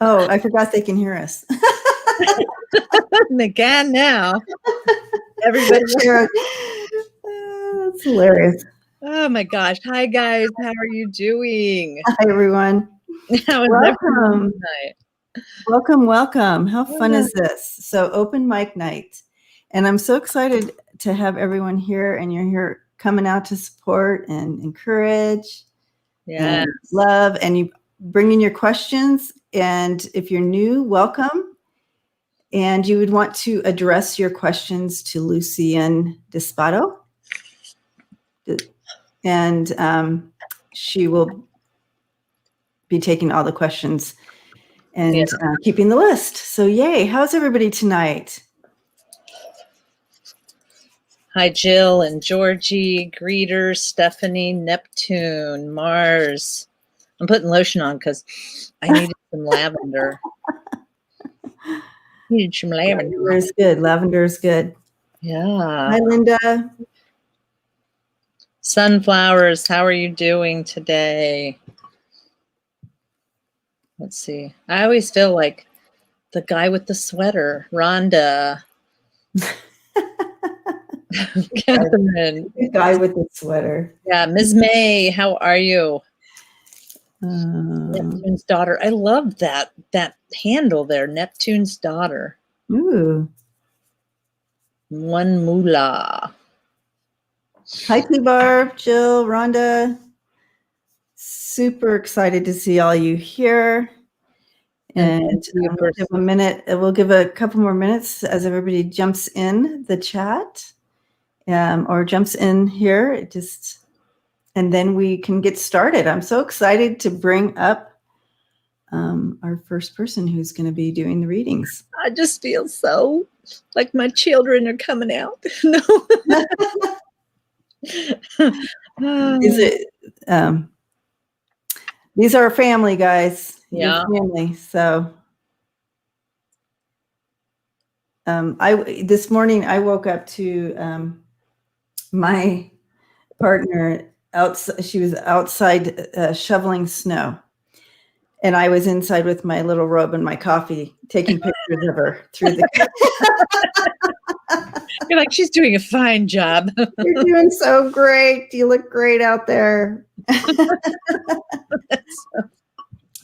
Oh, I forgot they can hear us. They can now. Everybody. That's hilarious. Oh my gosh. Hi guys. How are you doing? Hi everyone. How is Welcome. tonight? Welcome. How fun is this? So open mic night. And I'm so excited to have everyone here, and you're here coming out to support and encourage and love, and you bring in your questions. And if you're new, welcome. And you would want to address your questions to Lucienne Despota. And she will be taking all the questions and keeping the list. So yay. How's everybody tonight? Hi, Jill and Georgie, Greeters, Stephanie, Neptune, Mars. I'm putting lotion on because I needed some lavender. Needed some lavender. Lavender is good. Lavender is good. Yeah. Hi, Linda. Sunflowers, how are you doing today? Let's see. I always feel like the guy with the sweater, Rhonda. Catherine. The guy with the sweater. Yeah, Ms. May, how are you? Neptune's daughter. I love that handle there, Neptune's daughter. Ooh. One moolah. Hi, Barb, Jill, Rhonda. Super excited to see all you here. And we'll give a minute. We'll give a couple more minutes as everybody jumps in the chat, or jumps in here. And then we can get started. I'm so excited to bring up our first person who's going to be doing the readings. I just feel so like my children are coming out. No. These are family, guys. Yeah. Your family. So this morning I woke up to my partner outside. She was outside shoveling snow, and I was inside with my little robe and my coffee, taking pictures of her through the. You're like, she's doing a fine job. You're doing so great. You look great out there.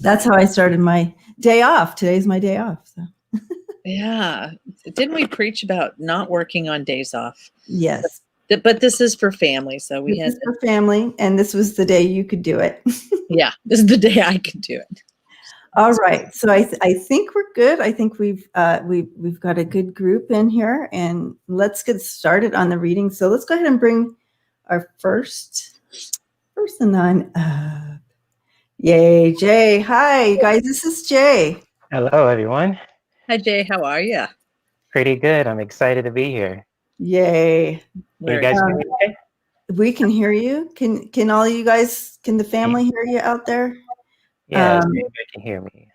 That's how I started my day off. Today's my day off. So. Yeah. Didn't we preach about not working on days off? Yes. But this is for family. So this is for family, and this was the day you could do it. Yeah, this is the day I could do it. All right. So I think we're good. I think we've got a good group in here, and let's get started on the reading. So let's go ahead and bring our first person on up. Yay, Jay. Hi, you guys. This is Jay. Hello, everyone. Hi, Jay. How are you? Pretty good. I'm excited to be here. Yay. You guys hear me okay? We can hear you. Can all you guys, can the family hear you out there? Yeah, you can hear me.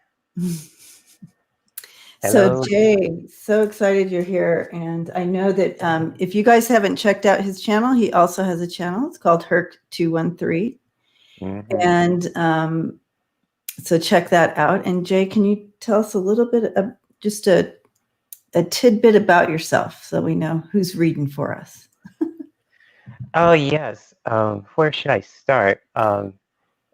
So Jay, so excited you're here. And I know that if you guys haven't checked out his channel, he also has a channel. It's called Herc213. Mm-hmm. And so check that out. And Jay, can you tell us a little bit of just a tidbit about yourself so we know who's reading for us? Oh, yes. Where should I start? For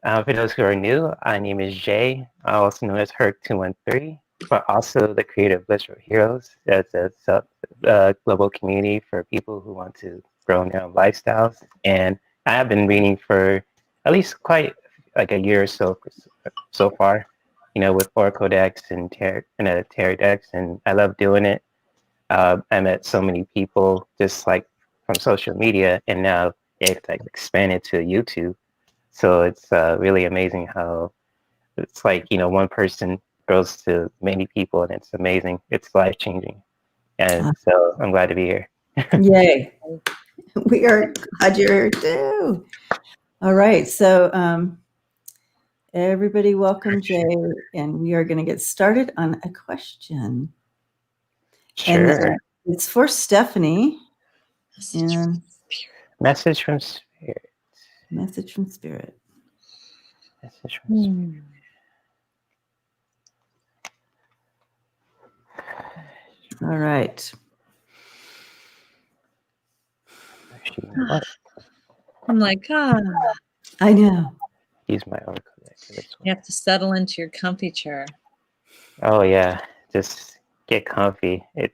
those who are new, my name is Jay, also known as Herc213, but also the creator of Livestrem Heroes. That's a global community for people who want to grow their own lifestyles. And I have been reading for at least quite like a year or so far, with Oracle decks and Tarot decks, and I love doing it. I met so many people just like from social media, and now it's like expanded to YouTube. So it's really amazing how it's like, one person grows to many people, and it's amazing. It's life-changing. And so I'm glad to be here. Yay. We are glad you're here too. All right. So everybody welcome Jay, and we are going to get started on a question. Sure. And it's for Stephanie. Message from Spirit. Message from Spirit. All right. I'm like, I know. Use my oracle deck for this one. You have to settle into your comfy chair. Oh yeah, just get comfy. It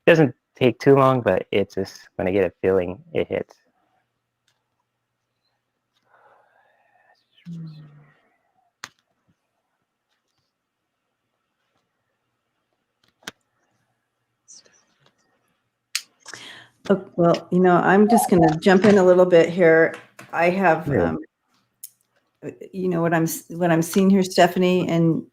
doesn't take too long, but it's just when I get a feeling, it hits. Oh, well, I'm just going to jump in a little bit here. I have, what I'm seeing here, Stephanie, and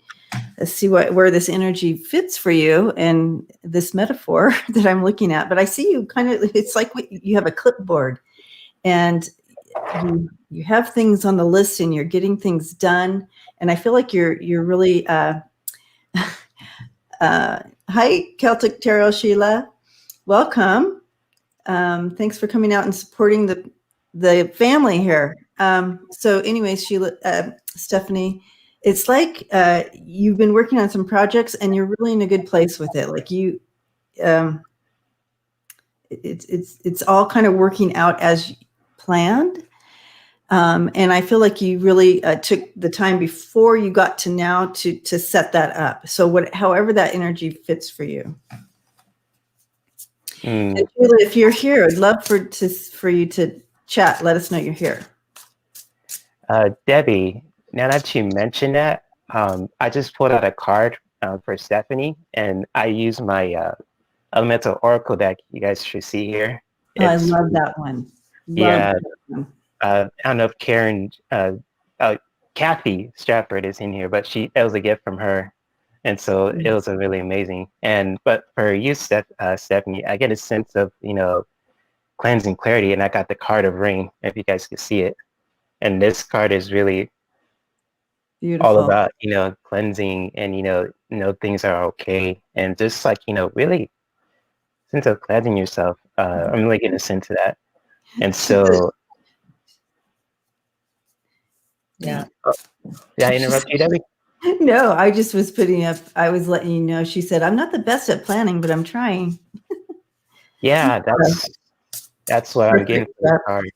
see where this energy fits for you and this metaphor that I'm looking at. But I see you it's like you have a clipboard and you have things on the list and you're getting things done. And I feel like you're really, hi, Celtic Tarot Sheila. Welcome. Thanks for coming out and supporting the family here. So anyways, Sheila, Stephanie, it's like you've been working on some projects and you're really in a good place with it. Like it's all kind of working out as planned. And I feel like you really took the time before you got to now to set that up. So however that energy fits for you. And Sheila, if you're here, I'd love for you to chat. Let us know you're here. Debbie, now that you mentioned that, I just pulled out a card for Stephanie, and I use my elemental oracle deck. You guys should see here. I love that one. I don't know if Kathy Stratford is in here, but it was a gift from her. And so it was really amazing. But for you, Stephanie, I get a sense of, cleansing clarity, and I got the card of rain, if you guys could see it. And this card is really beautiful. All about, cleansing and, things are okay. And just like, really sense of cleansing yourself. I'm really getting a sense of that. And so. Yeah. Did I interrupt you, Debbie? No, I just was I was letting you know. She said, I'm not the best at planning, but I'm trying. Yeah, that's what I'm getting from the card.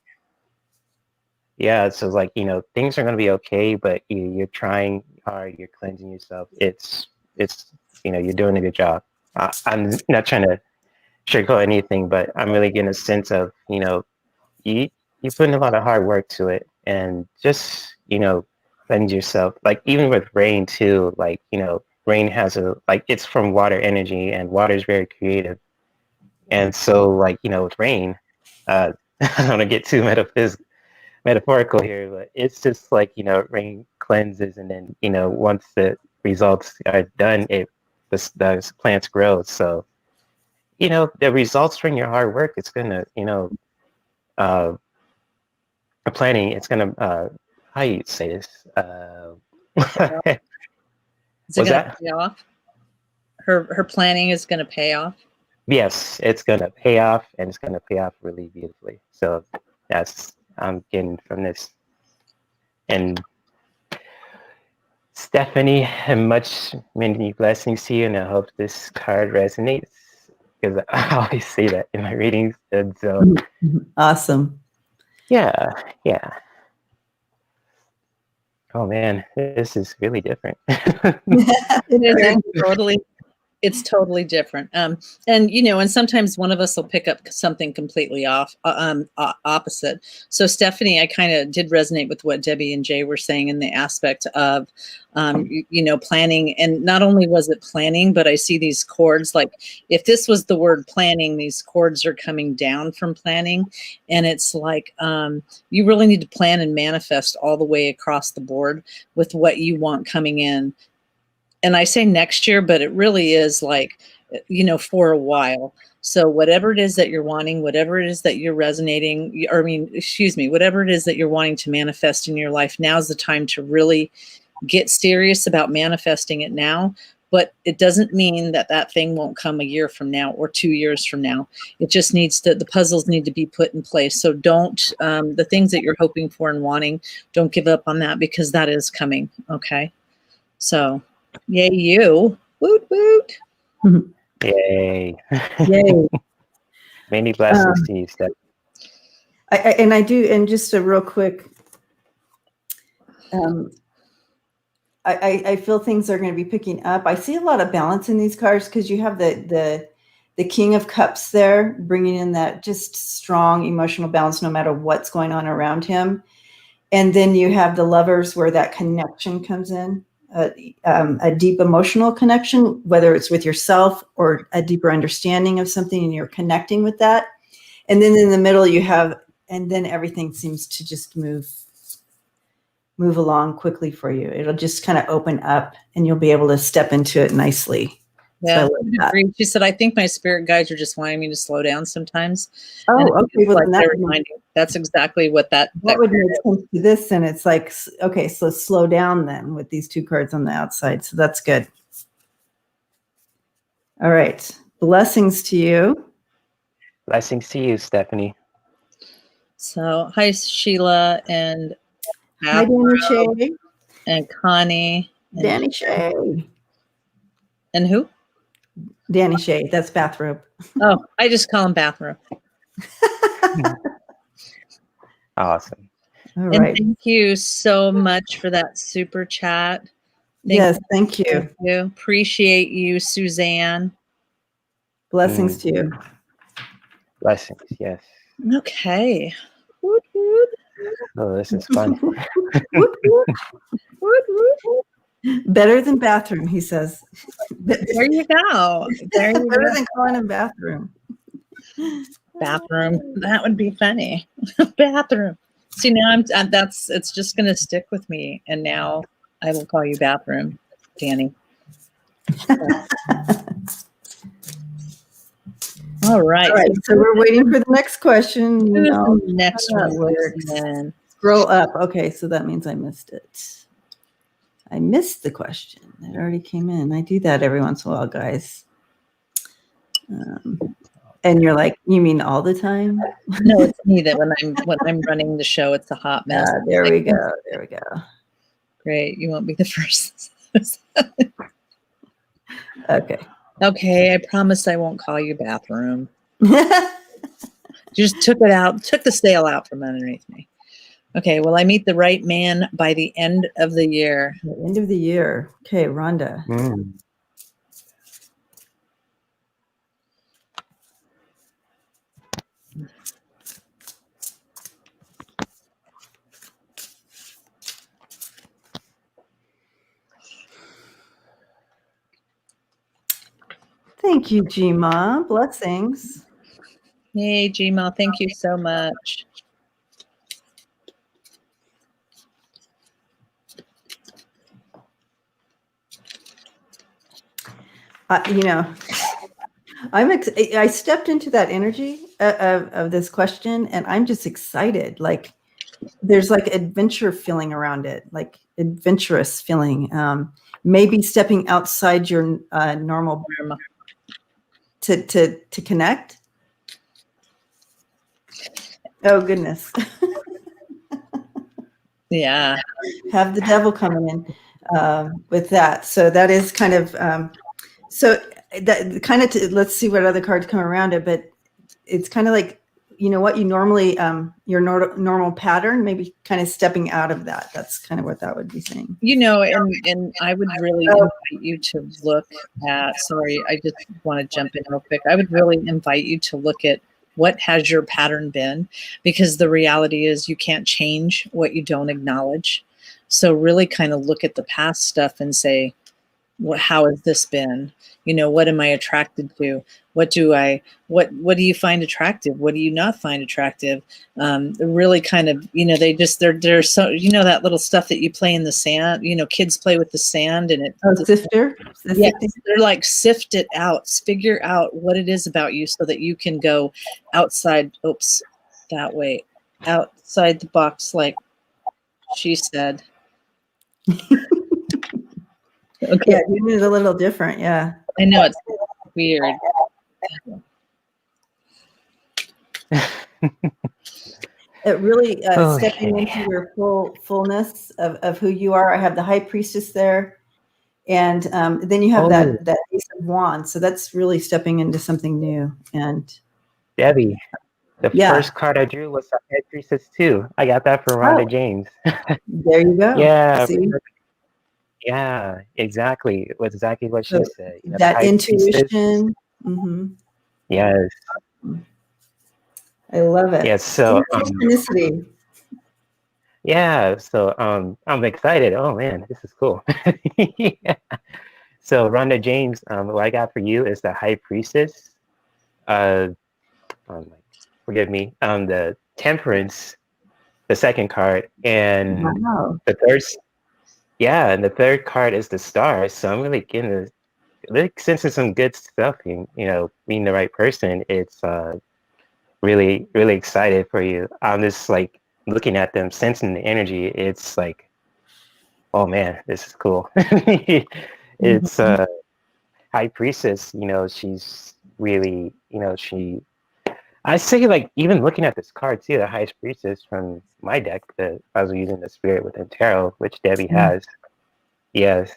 Yeah, so it's like, things are going to be okay, but you're trying hard, you're cleansing yourself. It's you're doing a good job. I'm not trying to sugarcoat anything, but I'm really getting a sense of, you put in a lot of hard work to it, and just, cleanse yourself. Like even with rain too, like, rain has it's from water energy, and water is very creative. And so like, with rain, I don't want to get too metaphorical here, but it's just like, rain cleanses, and then, once the results are done, the plants grow. So, the results from your hard work, it's gonna, planning, it's gonna, how you say this? Is it gonna pay off? Her planning is gonna pay off. Yes, it's gonna pay off, and it's gonna pay off really beautifully. So that's I'm getting from this. And Stephanie, many blessings to you, and I hope this card resonates, because I always say that in my readings. And so awesome. Yeah. Oh man, this is really different. It's totally different. And sometimes one of us will pick up something completely opposite. So Stephanie, I kind of did resonate with what Debbie and Jay were saying in the aspect of, planning. And not only was it planning, but I see these chords, like if this was the word planning, these chords are coming down from planning. And it's like, you really need to plan and manifest all the way across the board with what you want coming in. And I say next year, but it really is like, for a while. So whatever it is that you're wanting, whatever it is that you're resonating, whatever it is that you're wanting to manifest in your life, now's the time to really get serious about manifesting it now but it doesn't mean that that thing won't come a year from now or 2 years from now. It just needs to, the puzzles need to be put in place. So don't, the things that you're hoping for and wanting, don't give up on that, because that is coming. Okay. So yay, you. Woot, woot. Yay. Yay. Many blessings to you, Steph. I do, and just a real quick, I feel things are going to be picking up. I see a lot of balance in these cards because you have the King of Cups there, bringing in that just strong emotional balance no matter what's going on around him. And then you have the Lovers, where that connection comes in, a deep emotional connection, whether it's with yourself or a deeper understanding of something, and you're connecting with that. And then in the middle you have, and then everything seems to just move along quickly for you. It'll just kind of open up and you'll be able to step into it nicely. Yeah, So I agree. She said, I think my spirit guides are just wanting me to slow down sometimes. Oh, And okay. Well, like that's exactly what that would make sense to this. And it's like, okay, so slow down then with these 2 cards on the outside. So that's good. All right. Blessings to you. Blessings to you, Stephanie. So hi, Sheila and Hi, Danny Shay. And Connie. And Danny Shay. And who? Danny Shay. That's bathrobe. Oh, I just call him bathrobe. Awesome. All and right. Thank you so much for that super chat. Thank you. Thank you. Appreciate you, Suzanne. Blessings to you. Blessings, yes. Okay. Woot, woot. Oh, this is fun. Woot, woot. Woot, woot. Better than bathroom, he says. There you go. There you Better go. than calling him bathroom. Bathroom. That would be funny. Bathroom. See, now it's just going to stick with me. And now I will call you bathroom, Danny. All right. So we're waiting for the next question. Next one. Scroll up. Okay, so that means I missed it. I missed the question. It already came in. I do that every once in a while, guys. And you're like, you mean all the time? No, it's me that when I'm running the show, it's a hot mess. There we go. There we go. Great. You won't be the first. Okay. Okay. I promise I won't call you bathroom. Just took the sail out from underneath me. Okay. Will I meet the right man by the end of the year? The end of the year. Okay, Rhonda. Thank you, Gma. Blessings. Hey, Gma. Thank you so much. I stepped into that energy of this question, and I'm just excited. Like, there's like adventure feeling around it, like adventurous feeling. Maybe stepping outside your normal to connect. Oh goodness. Yeah. Have the devil coming in with that. So that is kind of let's see what other cards come around it, but it's kind of like, you know what, you normally your normal pattern, maybe kind of stepping out of that. That's kind of what that would be saying. And I would really invite you to look at, sorry, I just want to jump in real quick. I would really invite you to look at what has your pattern been, because the reality is you can't change what you don't acknowledge. So really kind of look at the past stuff and say, how has this been? What am I attracted to? What do you find attractive? What do you not find attractive? Really kind of, they're so, that little stuff that you play in the sand, kids play with the sand and it. Oh, sifter? Yes, they're like, sift it out, figure out what it is about you so that you can go outside. Oops, that way, outside the box, like she said. Okay. Yeah, June is a little different. Yeah. I know it's weird. It really Okay. stepping into your fullness of who you are. I have the High Priestess there, and then you have that Ace of Wands. So that's really stepping into something new. And Debbie, the yeah, first card I drew was a High Priestess too. I got that from Rhonda James. there you go. Yeah. See? Yeah, exactly. It was exactly what she So said. You know, the that High Priestess. intuition. Mm-hmm. Yes. I love it. Yes. So Synchronicity. yeah. So I'm excited. Oh man, this is cool. Yeah. So Rhonda James, what I got for you is the High Priestess. Forgive me. The Temperance, the second card, and Wow. the third. Yeah, and the third card is the Star. So I'm really getting sensing some good stuff. And being the right person. It's really, really excited for you. I'm just like looking at them, sensing the energy. It's like, oh man, this is cool. It's High Priestess. She's really, I say like even looking at this card too, the High Priestess from my deck that I was using the Spirit Within Tarot, which Debbie has. Yes,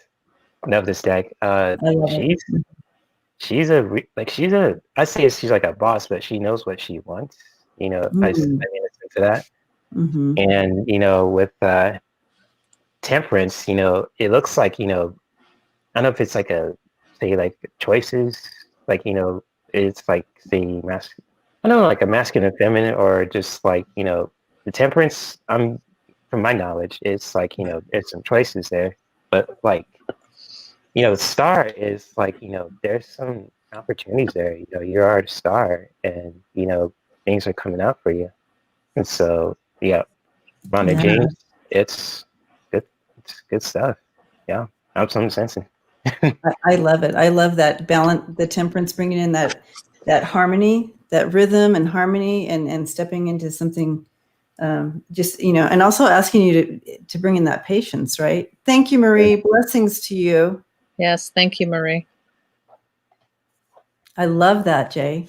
love this deck. I love it. She's I say she's like a boss, but she knows what she wants. I mean, a sense of that. Mm-hmm. And with Temperance, it looks like I don't know if it's like like choices, like it's like I don't know, like a masculine and feminine, or just like the Temperance. From my knowledge, it's like there's some choices there, but like the Star is like there's some opportunities there. You are a star, and things are coming out for you. And so yeah, Rhonda James, it's good. It's good stuff. Yeah, I'm sensing. I love it. I love that balance, the Temperance, bringing in that harmony, that rhythm and harmony, and stepping into something, just and also asking you to bring in that patience, right? Thank you, Marie. Blessings to you. Yes, thank you, Marie. I love that, Jay.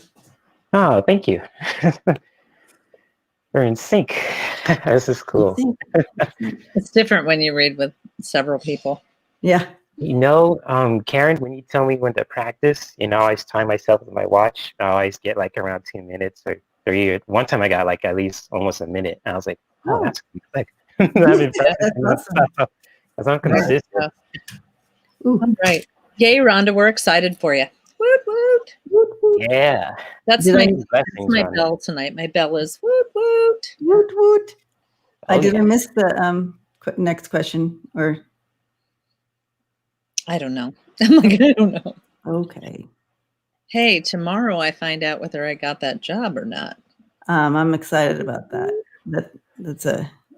Oh, thank you. We're in sync. This is cool. It's different when you read with several people. Yeah. Karen, when you tell me when to practice, I always time myself with my watch. I always get like around 2 minutes or 3. One time I got like at least almost a minute. And I was like, oh, that's quick. I've been practicing myself because I'm consistent. All right. Yay, Rhonda, we're excited for you. Woot, woot. Woot, woot. Yeah. That's my bell tonight. My bell is woot, woot. Woot, woot. Oh, I miss the next question, or I don't know. I'm like, I don't know. Okay. Hey, tomorrow I find out whether I got that job or not. I'm excited about that. That's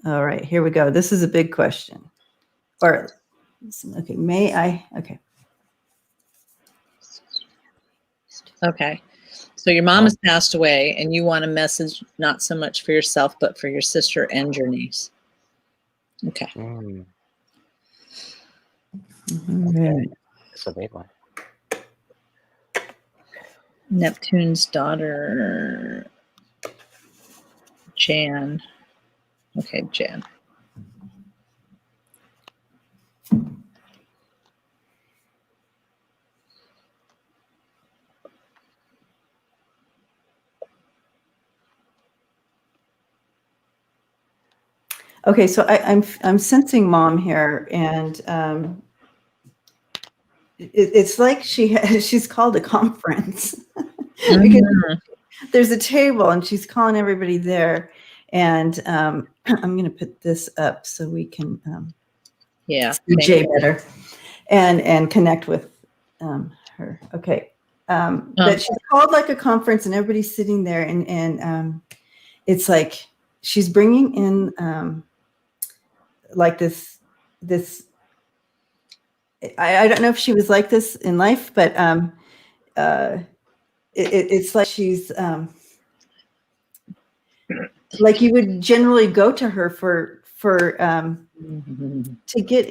all right. Here we go. This is a big question. Okay, may I? Okay. Okay. So your mom has passed away, and you want a message not so much for yourself, but for your sister and your niece. Okay. Okay. That's a big one. Neptune's daughter, Jan. Okay, Jan. Okay, so I'm sensing mom here, and it's like she's called a conference because there's a table and she's calling everybody there, and I'm going to put this up so we can see Jay better and connect with her. Okay, but she's called like a conference and everybody's sitting there, and it's like she's bringing in like this I don't know if she was like this in life, but it's like she's like you would generally go to her for to get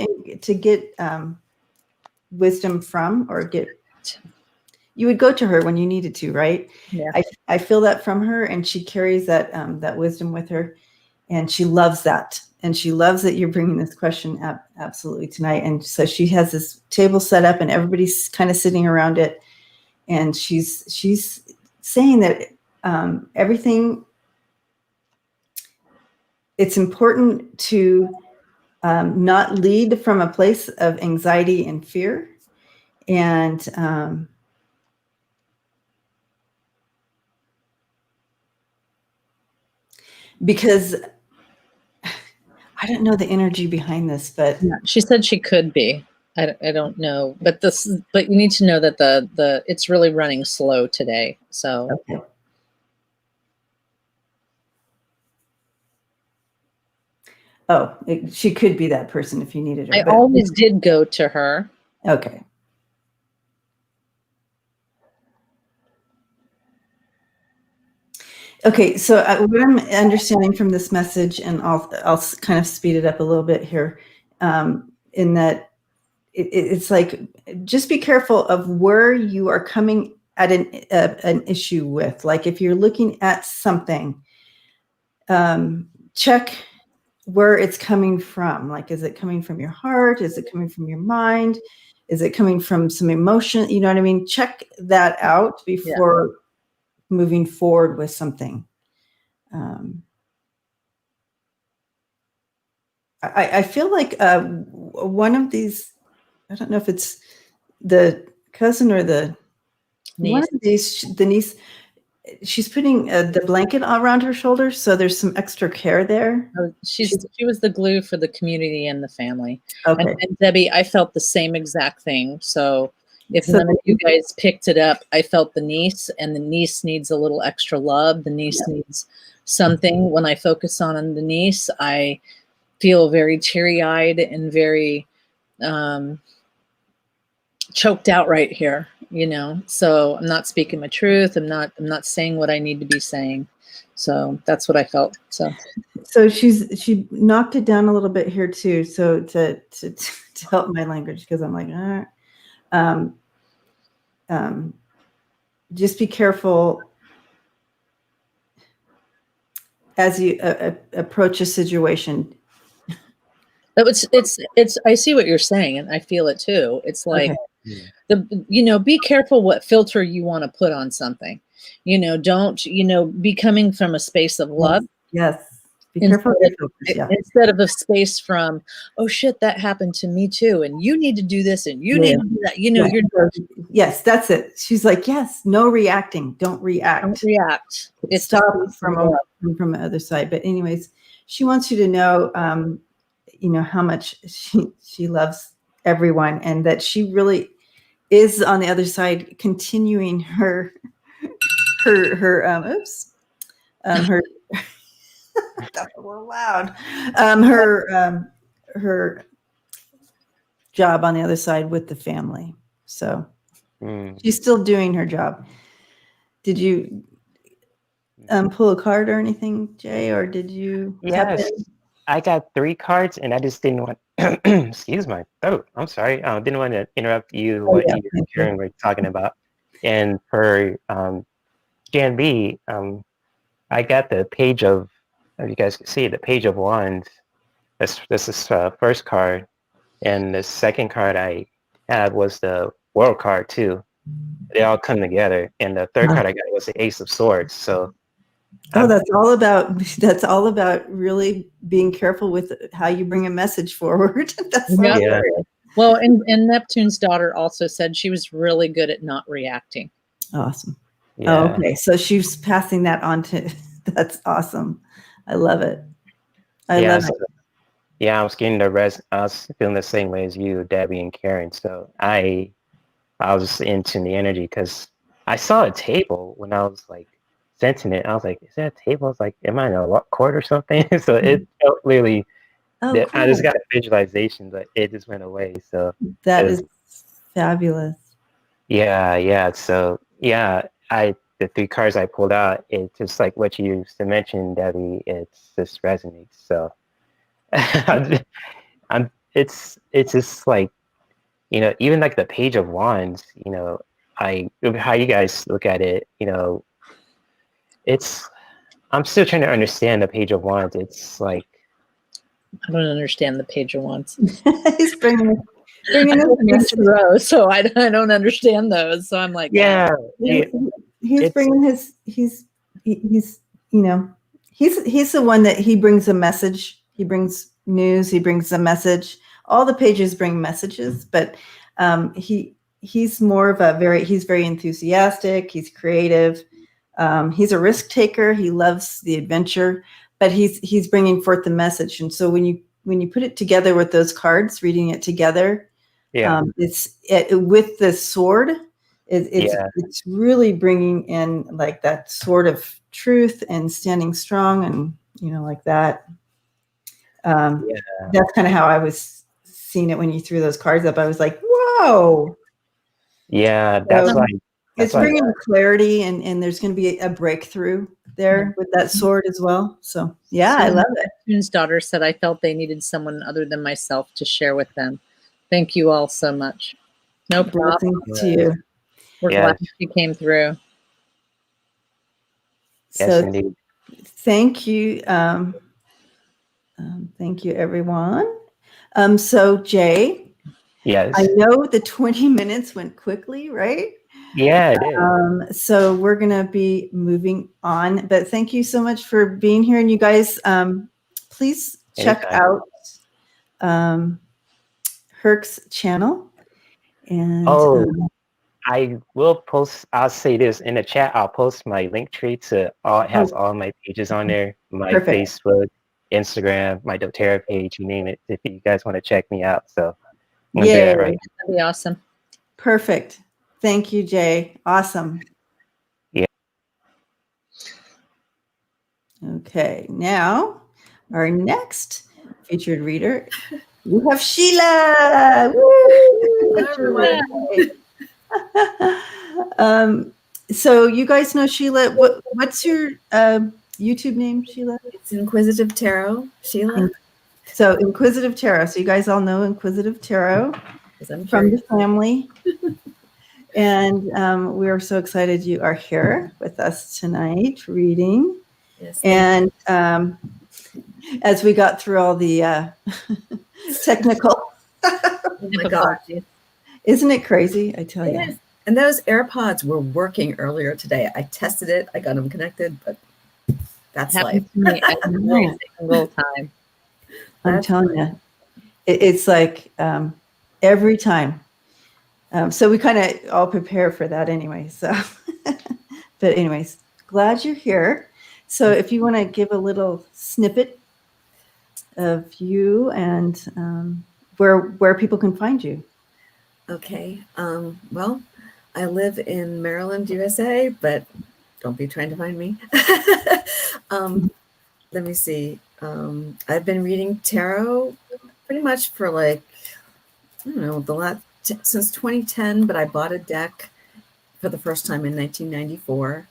wisdom from, or you would go to her when you needed to, right? Yeah. I feel that from her, and she carries that that wisdom with her, and she loves that. And she loves that you're bringing this question up absolutely tonight. And so she has this table set up, and everybody's kind of sitting around it. And she's saying that everything, it's important to not lead from a place of anxiety and fear. And because I don't know the energy behind this, but yeah, she said she could be. I don't know, but you need to know that the it's really running slow today. So okay. Oh, she could be that person if you needed her. I always did go to her. Okay. Okay, so what I'm understanding from this message, and I'll kind of speed it up a little bit here, in that it's like, just be careful of where you are coming at an issue with. Like if you're looking at something, check where it's coming from. Like, is it coming from your heart? Is it coming from your mind? Is it coming from some emotion? You know what I mean? Check that out before moving forward with something. I feel like one of these, I don't know if it's the cousin or the niece. One of these, the niece, she's putting the blanket around her shoulders, so there's some extra care there. She was the glue for the community and the family. Okay. And Debbie, I felt the same exact thing. So if none of you guys picked it up, I felt the niece, and the niece needs a little extra love. The niece needs something. When I focus on the niece, I feel very teary-eyed and very choked out right here, you know. So I'm not speaking my truth. I'm not saying what I need to be saying. So that's what I felt. So she knocked it down a little bit here too. So to help my language, because I'm like, just be careful as you approach a situation. It's I see what you're saying, and I feel it too. It's like be careful what filter you want to put on something. Don't be coming from a space of love. Yes. Be careful instead of a space from, oh shit, that happened to me too, and you need to do this, and you need to do that. Yes, that's it. She's like, yes, no reacting. Don't react. Don't react. It's stop from the other side. But anyways, she wants you to know, how much she loves everyone, and that she really is on the other side, continuing her that's a little loud. Her job on the other side with the family. So she's still doing her job. Did you pull a card or anything, Jay, or did you? Yes, I got 3 cards, and I just didn't want. Excuse my throat. I'm sorry. I didn't want to interrupt you. What you and Karen were talking about. And for Jan B, I got the page of. If you guys can see the page of wands. This is first card, and the second card I had was the world card too. They all come together, and the third card I got was the Ace of Swords. So, that's all about really being careful with how you bring a message forward. Well, and Neptune's daughter also said she was really good at not reacting. Awesome. Yeah. Oh, okay, so she's passing that on to. That's awesome. I love it. I love it. Yeah, I was getting I was feeling the same way as you, Debbie and Karen. So I was into the energy because I saw a table when I was like sensing it. I was like, is that a table? I was like, am I in a court or something? So it felt really, cool. I just got a visualization, but it just went away. So that is fabulous. Yeah. So the 3 cards I pulled out, it's just like what you used to mention, Debbie. It's just resonates. So it's just like you know, even like the Page of Wands, you know, how you guys look at it, you know, I'm still trying to understand the Page of Wands. It's like, I don't understand the Page of Wands. He's bringing us row, so I don't understand those. So I'm like, yeah, he's bringing he's you know, he's the one that he brings a message. He brings news. He brings a message. All the pages bring messages, but he's more of he's very enthusiastic. He's creative. He's a risk taker. He loves the adventure, but he's bringing forth the message. And so when you put it together with those cards, reading it together, with the sword, it's really bringing in like that sword of truth and standing strong, and you know, like that. That's kind of how I was seeing it when you threw those cards up. I was like, whoa. Yeah, that's why. It's bringing clarity, and there's going to be a breakthrough there with that sword as well. So, yeah, I love it. Neptune's daughter said, I felt they needed someone other than myself to share with them. Thank you all so much. No problem. To you. We're glad you came through. Yes, So, indeed. Thank you. Thank you, everyone. So, Jay, yes, I know the 20 minutes went quickly, right? Yeah, it is. So we're going to be moving on, but thank you so much for being here. And you guys, please check out Herc's channel. And I will post, I'll say this in the chat. I'll post my link tree to it has all my pages on there, my Facebook, Instagram, my doTERRA page, you name it, if you guys want to check me out. So I'm gonna do that right. That'd be awesome. Perfect. Thank you, Jay. Awesome. Yeah. Okay, now our next featured reader, we have Sheila. So you guys know Sheila. What's your YouTube name, Sheila? It's Inquisitive Tarot, Sheila. So Inquisitive Tarot. So you guys all know Inquisitive Tarot from the family. And we are so excited you are here with us tonight reading. Yes. And as we got through all the technical. Oh my gosh. Isn't it crazy? I tell you. Is. And those AirPods were working earlier today. I tested it. I got them connected, but that's life. Every single time. I'm telling you. It's like every time. So we kind of all prepare for that anyway. So, but anyways, glad you're here. So if you want to give a little snippet of you and where people can find you. Okay. Well, I live in Maryland, USA, but don't be trying to find me. Let me see. I've been reading tarot pretty much for like, I don't know, since 2010, but I bought a deck for the first time in 1994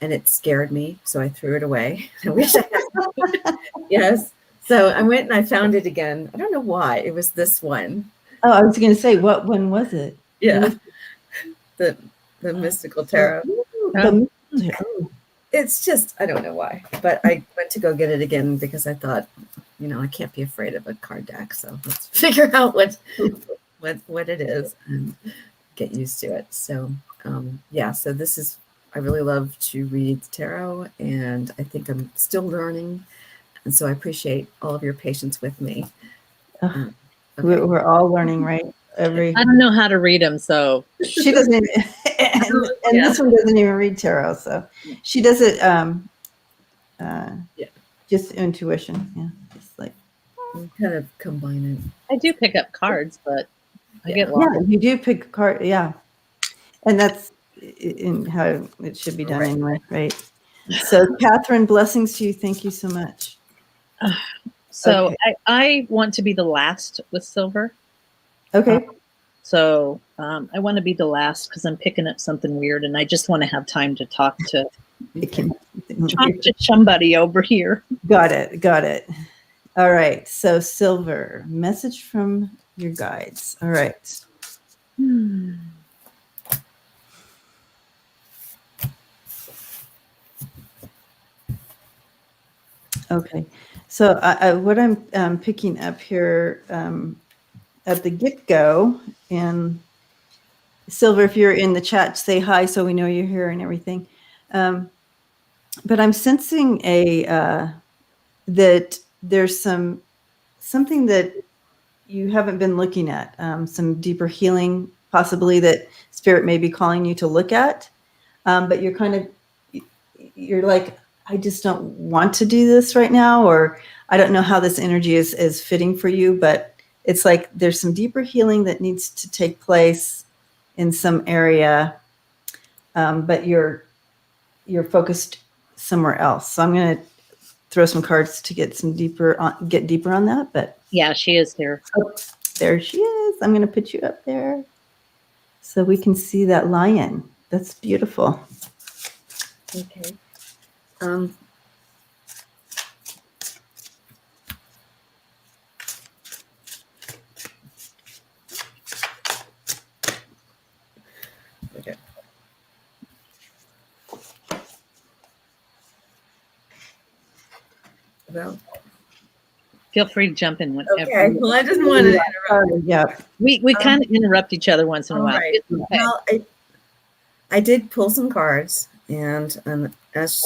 and it scared me. So I threw it away. I wish I had. Yes. So I went and I found it again. I don't know why. It was this one. Oh, I was going to say, what one was it? Yeah. The mystical tarot. It's just, I don't know why, but I went to go get it again because I thought, I can't be afraid of a card deck. So let's figure out what it is and get used to it. So so this is, I really love to read tarot and I think I'm still learning. And so I appreciate all of your patience with me. Okay. We're all learning, right? I don't know how to read them, so she doesn't even, and this one doesn't even read tarot, so she does it just intuition. Yeah, just like I'm kind of combining. I do pick up cards, but I get lost. Yeah, you do pick a card, and that's in how it should be done anyway, right? So Catherine, blessings to you. Thank you so much. So I want to be the last with silver. Okay. So I want to be the last because I'm picking up something weird and I just want to have time to talk to somebody over here. Got it. All right. So silver, message from your guides. All right. Okay, so what I'm picking up here at the get-go, and Silver, if you're in the chat, say hi so we know you're here and everything. But I'm sensing that there's something that you haven't been looking at, some deeper healing possibly that Spirit may be calling you to look at, but you're like, I just don't want to do this right now, or I don't know how this energy is fitting for you, but it's like there's some deeper healing that needs to take place in some area, but you're focused somewhere else. So I'm going to throw some cards to get deeper on that. But yeah, she is here. Oh, there she is. I'm going to put you up there so we can see that lion. That's beautiful. Okay. Okay. Well, feel free to jump in whenever. Okay. Well, I just wanted to interrupt. Yeah. We kind of interrupt each other once in a while. Right. Okay. Well, I did pull some cards, and as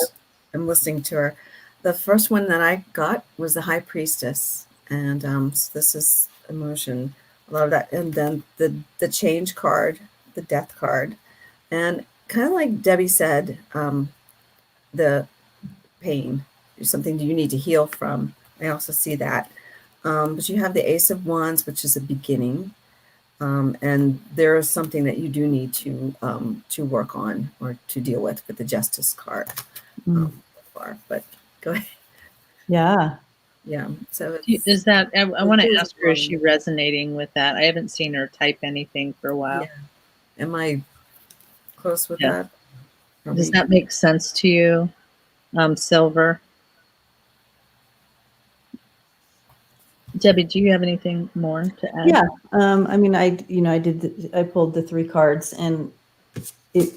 I'm listening to her, the first one that I got was the High Priestess, and so this is emotion, a lot of that, and then the Change card, the Death card, and kind of like Debbie said, the pain is something you need to heal from. I also see that, but you have the Ace of Wands, which is a beginning. And there is something that you do need to work on or to deal with the Justice card. So far, but go ahead. Yeah. Yeah. So is that? I want to ask her: is she resonating with that? I haven't seen her type anything for a while. Yeah. Am I close with that? Does that make sense to you, Silver? Debbie, do you have anything more to add? Yeah. I mean, I pulled the 3 cards, and it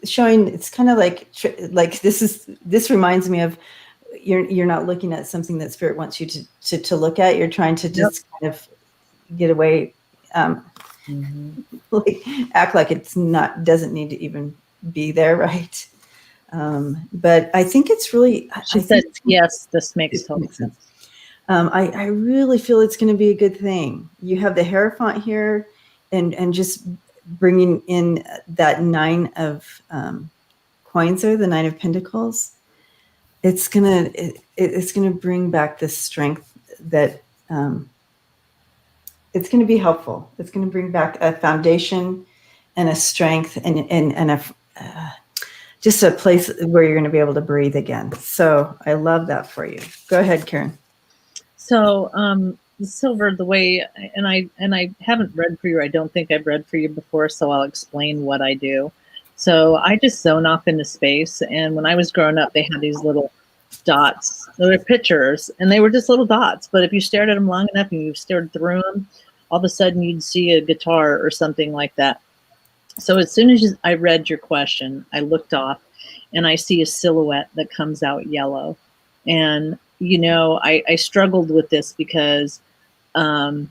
showing, it's kind of like this reminds me of you're not looking at something that Spirit wants you to look at. You're trying to just kind of get away, like act like it's doesn't need to even be there, right? But I think it's really. She said, "Yes, this makes total sense." I really feel it's going to be a good thing. You have the Hierophant here, and just bringing in that 9 of coins there, the 9 of Pentacles. It's gonna bring back this strength that it's going to be helpful. It's going to bring back a foundation and a strength and just a place where you're going to be able to breathe again. So I love that for you. Go ahead, Karen. So, Silver, the way, and I haven't read for you. I don't think I've read for you before, so I'll explain what I do. So I just zone off into space. And when I was growing up, they had these little dots. They were pictures, and they were just little dots. But if you stared at them long enough and you stared through them, all of a sudden you'd see a guitar or something like that. So as soon as I read your question, I looked off, and I see a silhouette that comes out yellow. And I struggled with this because yellow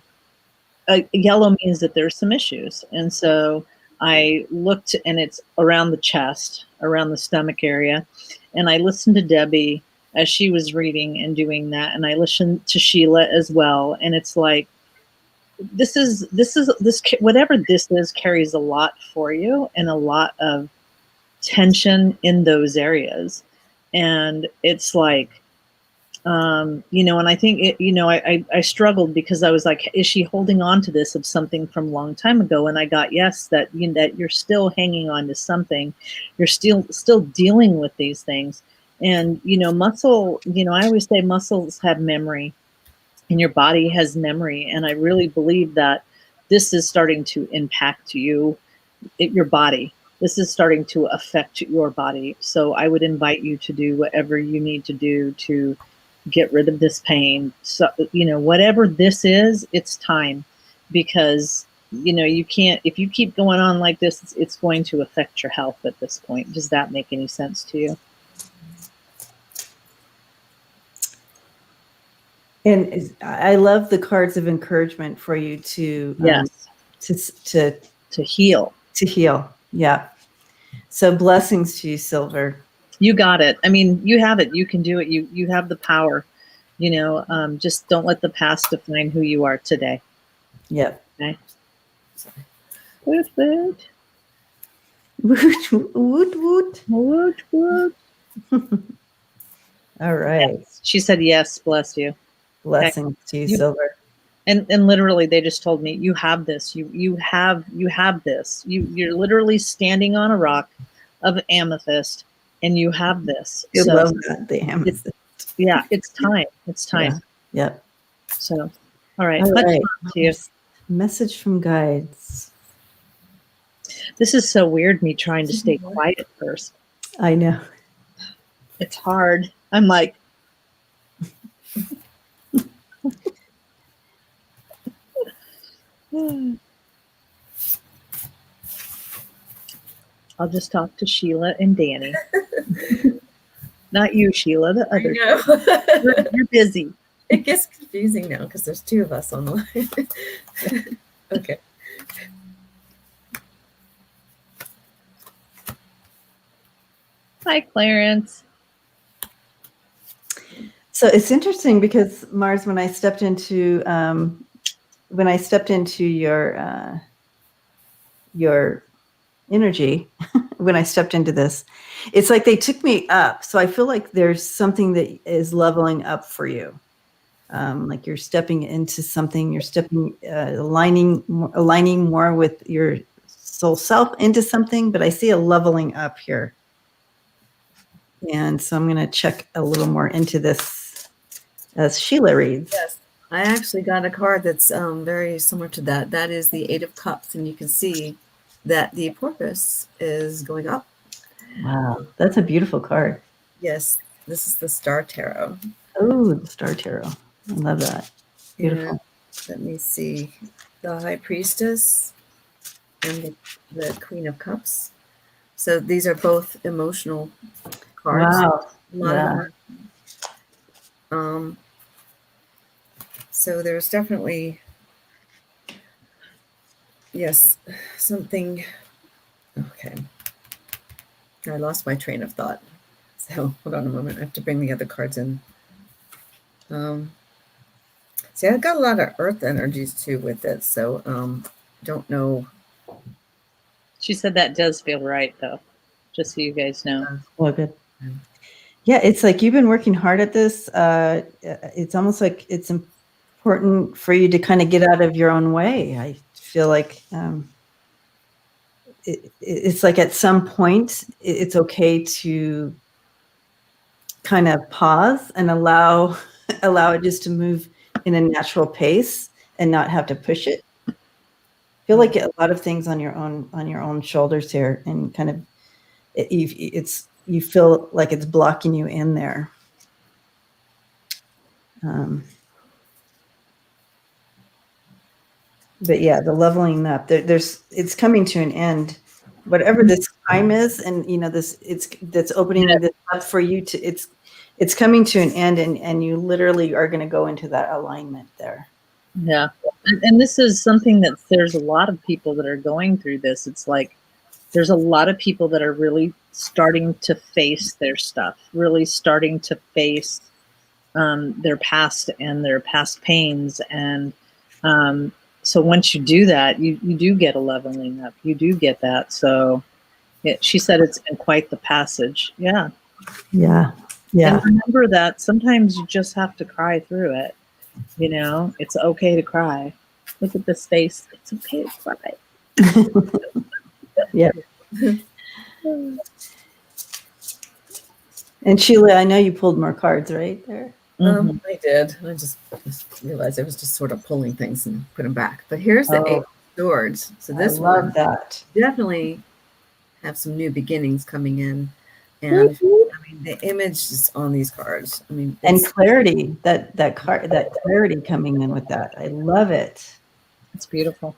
means that there's some issues. And so I looked, and it's around the chest, around the stomach area. And I listened to Debbie as she was reading and doing that. And I listened to Sheila as well. And it's like, this whatever this is carries a lot for you and a lot of tension in those areas. And it's like, and I think I struggled because I was like, is she holding on to this of something from a long time ago? And I got, yes, that, that you're still hanging on to something. You're still dealing with these things. And, muscle, I always say muscles have memory and your body has memory. And I really believe that this is starting to impact your body. This is starting to affect your body. So I would invite you to do whatever you need to do to get rid of this pain. So, whatever this is, it's time, because you can't, if you keep going on like this, it's going to affect your health at this point. Does that make any sense to you? And I love the cards of encouragement for you to to heal. To heal. Yeah. So blessings to you, Silver. You got it. I mean, you have it. You can do it. You have the power. Just don't let the past define who you are today. Yep. Okay. Woot woot. Woot woot woot. Woot woot. All right. Yes. She said yes. Bless you. Blessings to you, Silver. And literally, they just told me, you have this. You have this. You're literally standing on a rock of amethyst, and you have this. I love that, the amethyst. Yeah, it's time. It's time. Yeah. Yep. So, all right. All right. To you. Message from guides. This is so weird, me trying to stay quiet first. I know. It's hard. I'm like, I'll just talk to Sheila and Danny. Not you, Sheila, the other. I know. You're busy. It gets confusing now because there's two of us on the line. Okay. Hi, Clarence. So it's interesting because Mars, when I stepped into your energy, when I stepped into this, it's like they took me up. So I feel like there's something that is leveling up for you. Like you're stepping into something, you're stepping, aligning more with your soul self into something, but I see a leveling up here. And so I'm going to check a little more into this as Sheila reads. Yes, I actually got a card that's very similar to that. That is the Eight of Cups, and you can see that the porpoise is going up. Wow, that's a beautiful card. Yes, this is the Star Tarot. Oh, the Star Tarot. I love that. Beautiful. And let me see. The High Priestess and the Queen of Cups. So these are both emotional cards. Wow. A lot of them. So there's definitely, yes, something. Okay. I lost my train of thought. So hold on a moment. I have to bring the other cards in. See, I've got a lot of earth energies too with it. So don't know. She said that does feel right, though, just so you guys know. Well, good. Yeah, it's like you've been working hard at this. It's almost like it's important for you to kind of get out of your own way. I feel like it's like at some point it's okay to kind of pause and allow it just to move in a natural pace and not have to push it. I feel like a lot of things on your own shoulders here, and kind of you feel like it's blocking you in there. But yeah, the leveling up, it's coming to an end. Whatever this time is, and that's opening this up for you to, it's coming to an end, and you literally are going to go into that alignment there. Yeah. And this is something that there's a lot of people that are going through this. It's like there's a lot of people that are really starting to face their stuff, really starting to face their past and their past pains. And so once you do that, you do get a leveling up. You do get that. So she said it's been quite the passage. Yeah. Yeah. Yeah. And remember that sometimes you just have to cry through it. It's okay to cry. Look at this face. It's okay to cry. Yeah. And Sheila, I know you pulled more cards right there. I did. I just realized I was just sort of pulling things and put them back. But here's the Eight of Swords. So this I love one that. definitely have some new beginnings coming in. And I mean, the image is on these cards. I mean, and clarity, that clarity coming in with that. I love it. It's beautiful.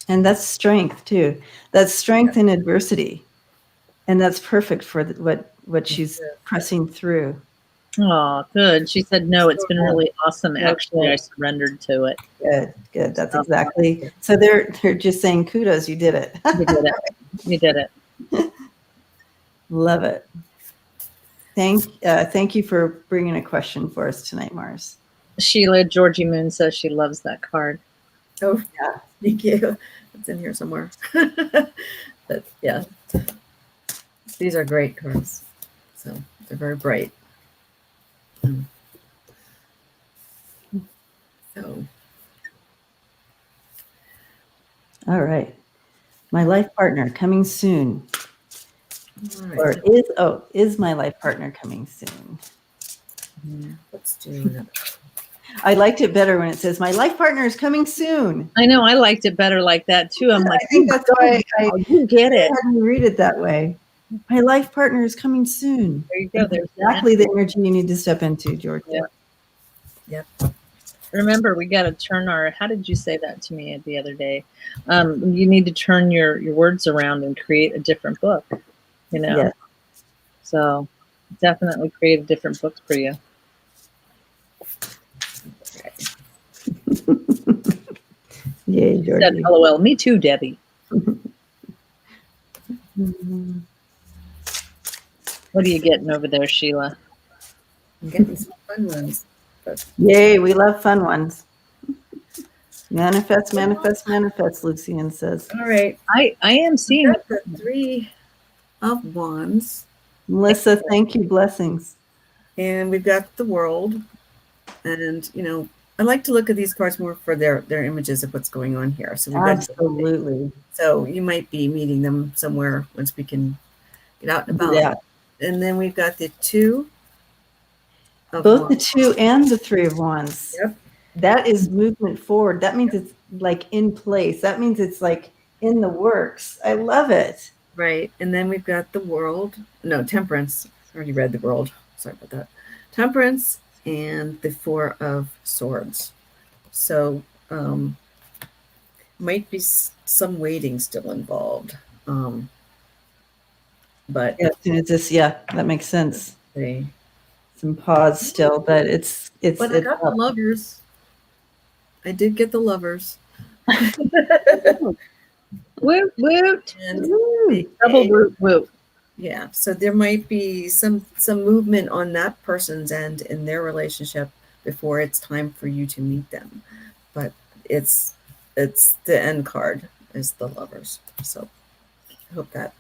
And that's strength too. That's strength in adversity. And that's perfect for what she's pressing through. Oh, good. She said, no, it's been really awesome. Actually, I surrendered to it. Good. That's exactly. So they're just saying kudos. You did it. You did it. You did it. Love it. Thank you for bringing a question for us tonight, Mars. Sheila Georgie Moon says she loves that card. Oh, yeah. Thank you. It's in here somewhere. But yeah, these are great cards. So they're very bright. So. All right. My life partner coming soon. Right. Or is my life partner coming soon? Let's do that. I liked it better when it says my life partner is coming soon. I know, I liked it better like that too. I'm like, I think that's why you get it. I hadn't read it that way. My life partner is coming soon. There you go. There's exactly the energy you need to step into, Georgia. Yeah. Yep. Remember, we got to turn our, how did you say that to me the other day? You need to turn your words around and create a different book, you know? Yes. So definitely create a different book for you. Yay, Georgie. Said, LOL, me too, Debbie. What are you getting over there, Sheila? I'm getting some fun ones. Yay, we love fun ones. Manifest, manifest, manifest, Lucienne says. All right. I am seeing the 3 of Wands. Melissa, thank you. Blessings. And we've got the World. And, you know, I like to look at these cards more for their images of what's going on here. So we've Absolutely. So you might be meeting them somewhere once we can get out and about. Yeah. And then we've got the 2 of Both Wands. the 2 and the 3 of Wands. Yep. That is movement forward. That means it's like in place. That means it's like in the works. I love it. Right. And then we've got the World. No, Temperance. I already read the World. Sorry about that. Temperance and the 4 of Swords. So might be some waiting still involved. But Yeah, as soon as this, that makes sense. they, Some pause still, but it's but I got the Lovers. I did get the Lovers. Woot, woot. And Double woot, woot. yeah, so there might be some movement on that person's end in their relationship before it's time for you to meet them. But it's the end card is the Lovers. So I hope that.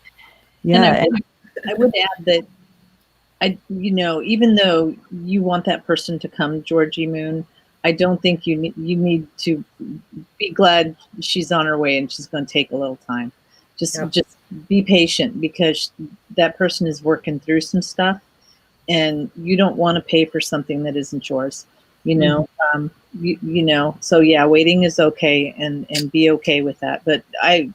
Yeah. And I would add that even though you want that person to come, Georgie Moon, I don't think you need to be glad she's on her way and she's going to take a little time. Just be patient because that person is working through some stuff and you don't want to pay for something that isn't yours, you know? So yeah, waiting is okay and be okay with that. But I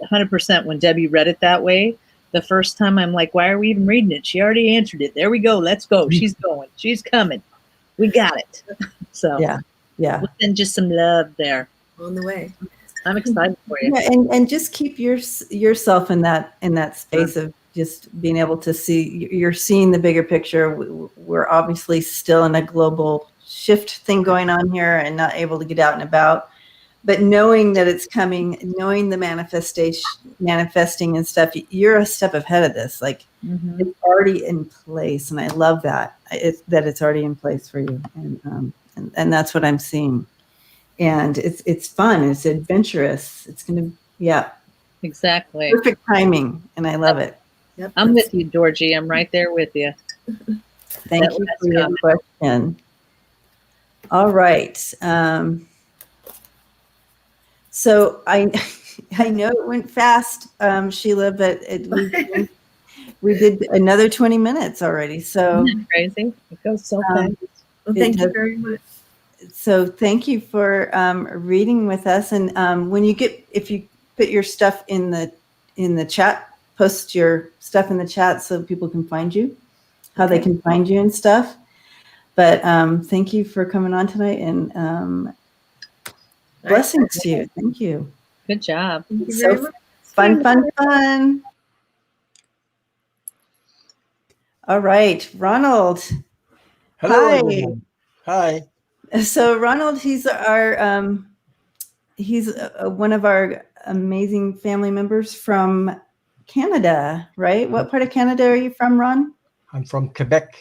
100%, when Debbie read it that way, the first time I'm like, why are we even reading it? She already answered it. There we go. Let's go. She's going. She's coming. We got it. So yeah. And just some love there. On the way. I'm excited for you. Yeah, and just keep yourself in that space of just being able to see. You're seeing the bigger picture. We're obviously still in a global shift thing going on here and not able to get out and about. But knowing that it's coming, knowing the manifesting and stuff, you're a step ahead of this. Like it's already in place, and I love that. It's already in place for you, and that's what I'm seeing. And it's fun. It's adventurous. It's gonna Exactly. perfect timing, and I love it. Yep. I'm with you, Georgie. I'm right there with you. Thank you for your question. All right. So I know it went fast, Sheila, but we did another 20 minutes already. So Isn't that crazy? It goes so fast. Well, thank you very much. So thank you for reading with us. And if you put your stuff in the chat, post your stuff in the chat so people can find you, how they can find you and stuff. But thank you for coming on tonight and blessings to you. Thank you. Good job. Thank you So very much. fun. All right, Ronald. Hello, Hi. everyone. Hi. So Ronald, he's one of our amazing family members from Canada, right? What part of Canada are you from, Ron? I'm from Quebec,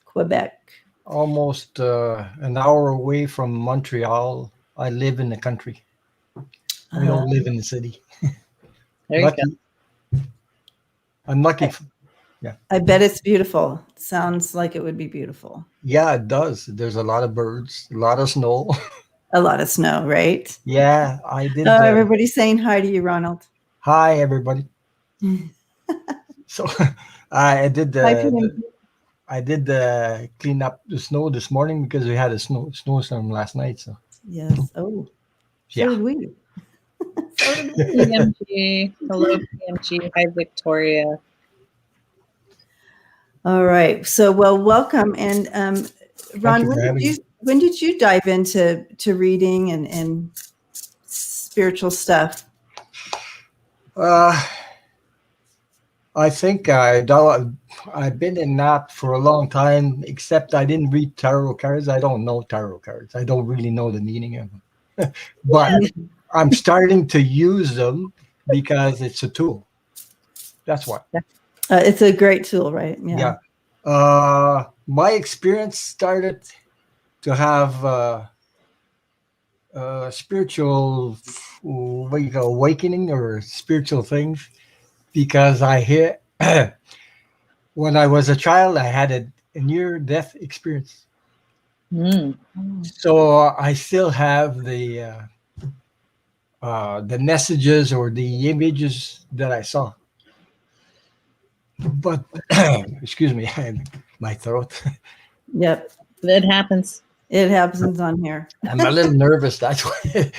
Quebec. almost an hour away from Montreal. I live in the country. I don't live in the city. There you go. Lucky. I'm lucky. I bet it's beautiful. Sounds like it would be beautiful. Yeah, it does. There's a lot of birds, a lot of snow. A lot of snow, right? Yeah, I did. Oh, everybody's saying hi to you, Ronald. Hi, everybody. So I did Hi, the Pam. I did the clean up the snow this morning because we had a snowstorm last night. So Yes. Oh, so yeah. did we. So did we. PMG. Hello, PMG. Hi, Victoria. All right. So, well, welcome. And Ron, you for having me. when did you dive into reading and spiritual stuff? I think I've been in that for a long time, except I didn't read tarot cards. I don't know tarot cards. I don't really know the meaning of them. But I'm starting to use them because it's a tool. That's what. It's a great tool, right? Yeah. My experience started to have spiritual awakening or spiritual things because I hear when I was a child, I had a near-death experience. So I still have the messages or the images that I saw. But excuse me, my throat. Yep. It happens. It happens on here. I'm a little nervous. That's why.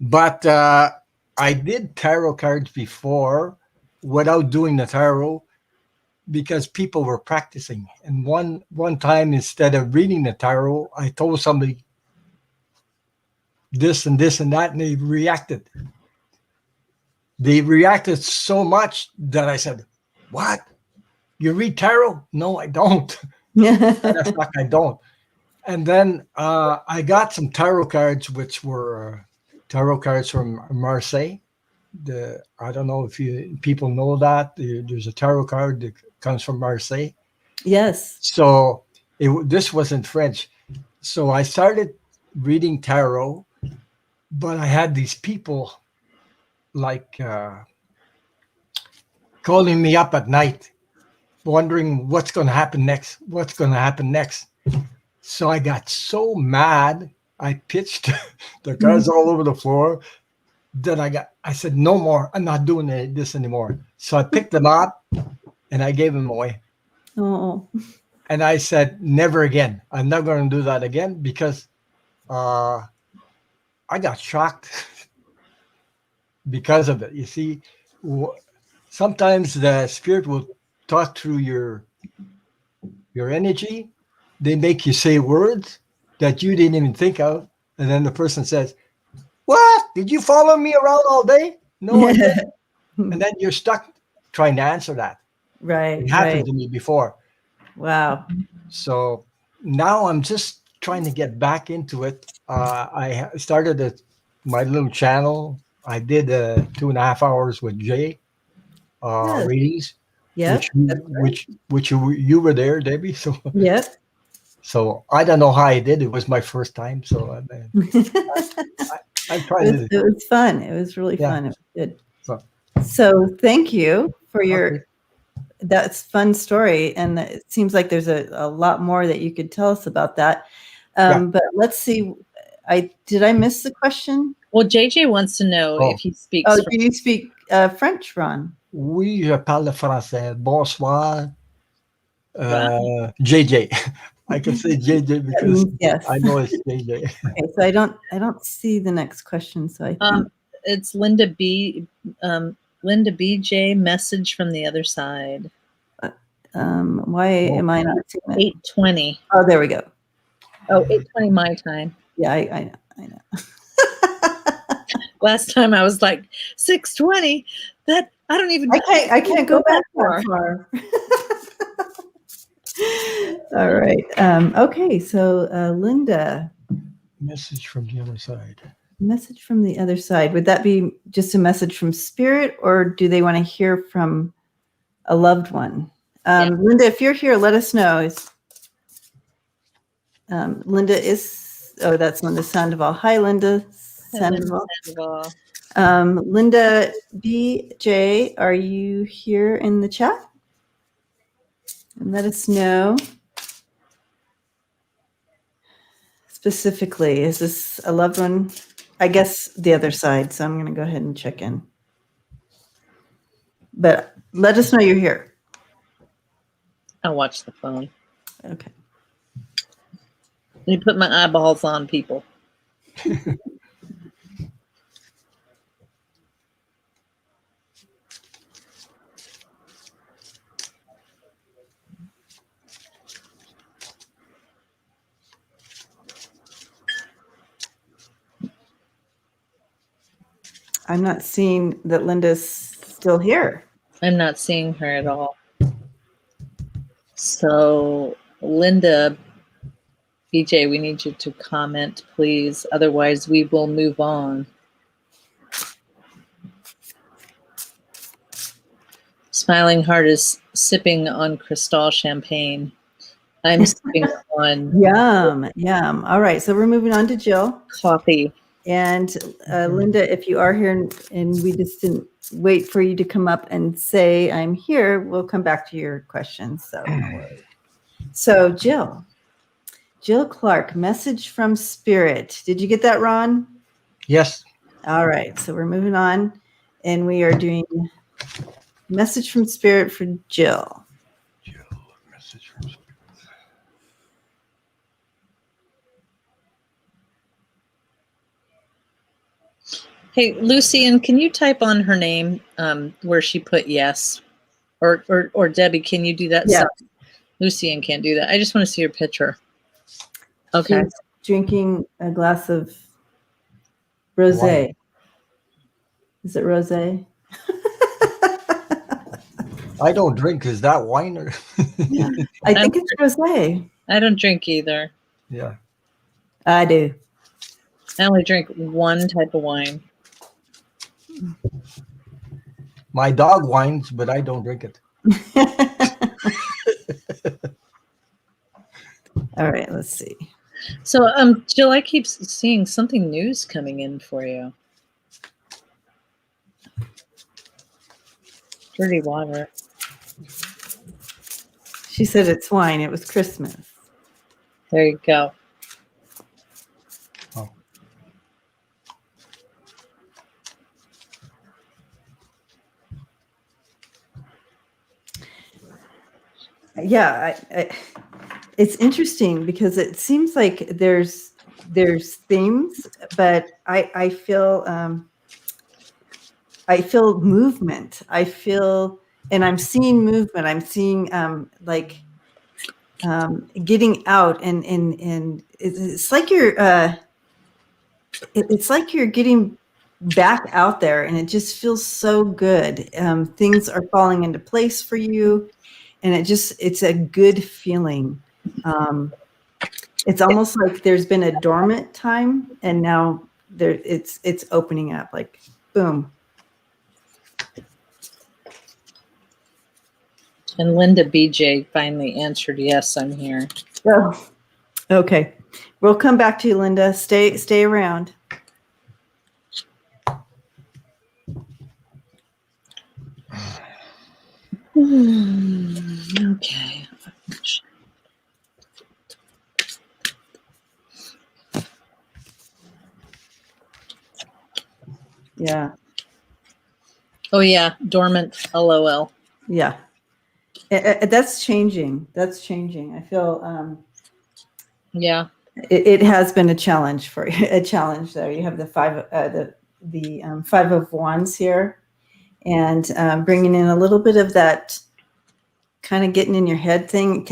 But I did tarot cards before without doing the tarot because people were practicing. And one time, instead of reading the tarot, I told somebody this and this and that, and they reacted. They reacted so much that I said, "What? You read tarot?" "No, I don't." That's like I don't. And then I got some tarot cards, which were tarot cards from Marseille. I don't know if people know that there's a tarot card that comes from Marseille. Yes. So this was in French. So I started reading tarot, but I had these people like calling me up at night, wondering what's going to happen next. What's going to happen next? So I got so mad, I pitched the cards all over the floor. Then I said, no more. I'm not doing this anymore. So I picked them up and I gave them away. Oh. And I said, never again. I'm not going to do that again because I got shocked because of it. You see, sometimes the spirit will talk through your energy. They make you say words that you didn't even think of. And then the person says, what? Did you follow me around all day? No, I didn't. And then you're stuck trying to answer that. Right. It happened to me before. Wow. So now I'm just trying to get back into it. I started my little channel. I did 2.5 hours with Jay readings. Yep. Which you were there, Debbie. So yep. So I don't know how I did. It was my first time. So I'm trying to. It was fun. It was really fun. It was good. So thank you for your. That's fun story, and it seems like there's a lot more that you could tell us about that. But let's see. Did I miss the question? Well, JJ wants to know if he speaks. Oh, do you speak French, Ron? Oui, je parle français. Bonsoir, JJ. I can say JJ because I know it's JJ. Okay, so I don't see the next question. So I think it's Linda B. Linda BJ, message from the other side. Why am I not seeing it? 8:20. Oh, there we go. Oh, 8:20 my time. Yeah, I know. Last time I was like 6:20. That I don't even. I can't go back that far. All right. Okay. So Linda. Message from the other side. Message from the other side. Would that be just a message from spirit, or do they want to hear from a loved one? Linda, if you're here, let us know. Linda is, oh, that's Linda Sandoval. Hi, Linda Sandoval. Linda BJ, are you here in the chat? And let us know. Specifically, is this a loved one? I guess the other side, so I'm going to go ahead and check in. But let us know you're here. I'll watch the phone. Okay. Let me put my eyeballs on people. I'm not seeing that Linda's still here. I'm not seeing her at all. So, Linda, BJ, we need you to comment, please. Otherwise, we will move on. Smiling Heart is sipping on Cristal champagne. I'm sipping on Yum, yum. All right, so we're moving on to Jill. coffee. And Linda, if you are here and we just didn't wait for you to come up and say I'm here, we'll come back to your questions. So no worries. So Jill Clark, message from spirit. Did you get that, Ron? Yes. All right, so we're moving on and we are doing message from spirit for Jill. Jill, message from spirit. Hey, Lucienne, can you type on her name where she put yes? Or Debbie, can you do that? Yeah. Lucienne can't do that. I just want to see her picture. Okay. She's drinking a glass of rosé. Wine. Is it rosé? I don't drink. Is that wine? Or I think it's rosé. I don't drink either. Yeah. I do. I only drink one type of wine. My dog whines, but I don't drink it. All right, let's see. So, Jill, I keep seeing something news coming in for you. Dirty water. She said it's wine. It was Christmas. There you go. Oh. Yeah, it's interesting because it seems like there's themes, but I feel movement. I feel, and I'm seeing movement. I'm seeing getting out, and it's like it's like you're getting back out there, and it just feels so good. Things are falling into place for you. And it's a good feeling. It's almost like there's been a dormant time and now it's opening up, like boom. And Linda BJ finally answered, yes, I'm here. Oh, okay. We'll come back to you, Linda. Stay around. Okay. Yeah. Oh yeah, dormant. LOL. Yeah. That's changing. That's changing. I feel Yeah. it has been a challenge for you. A challenge though. You have the five of wands here, and bringing in a little bit of that kind of getting in your head thing,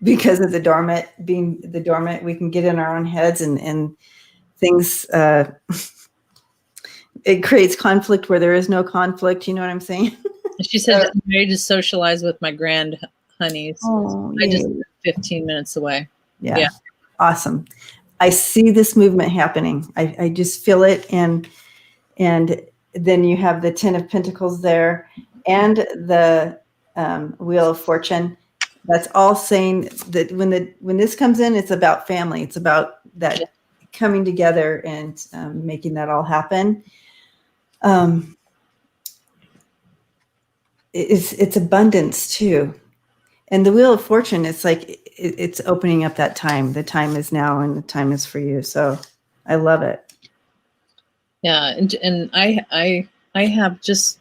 because of the dormant, being the dormant, we can get in our own heads and things it creates conflict where there is no conflict. You know what I'm saying? She said, I'm ready to socialize with my grand honeys. Oh, I just yay. live 15 minutes away. Yeah. Yeah. Awesome. I see this movement happening. I just feel it. And then you have the 10 of Pentacles there and the Wheel of Fortune. That's all saying that when this comes in, it's about family. It's about that coming together and making that all happen. It's abundance too. And the Wheel of Fortune, it's like it's opening up that time. The time is now, and the time is for you. So I love it. Yeah, and I have just,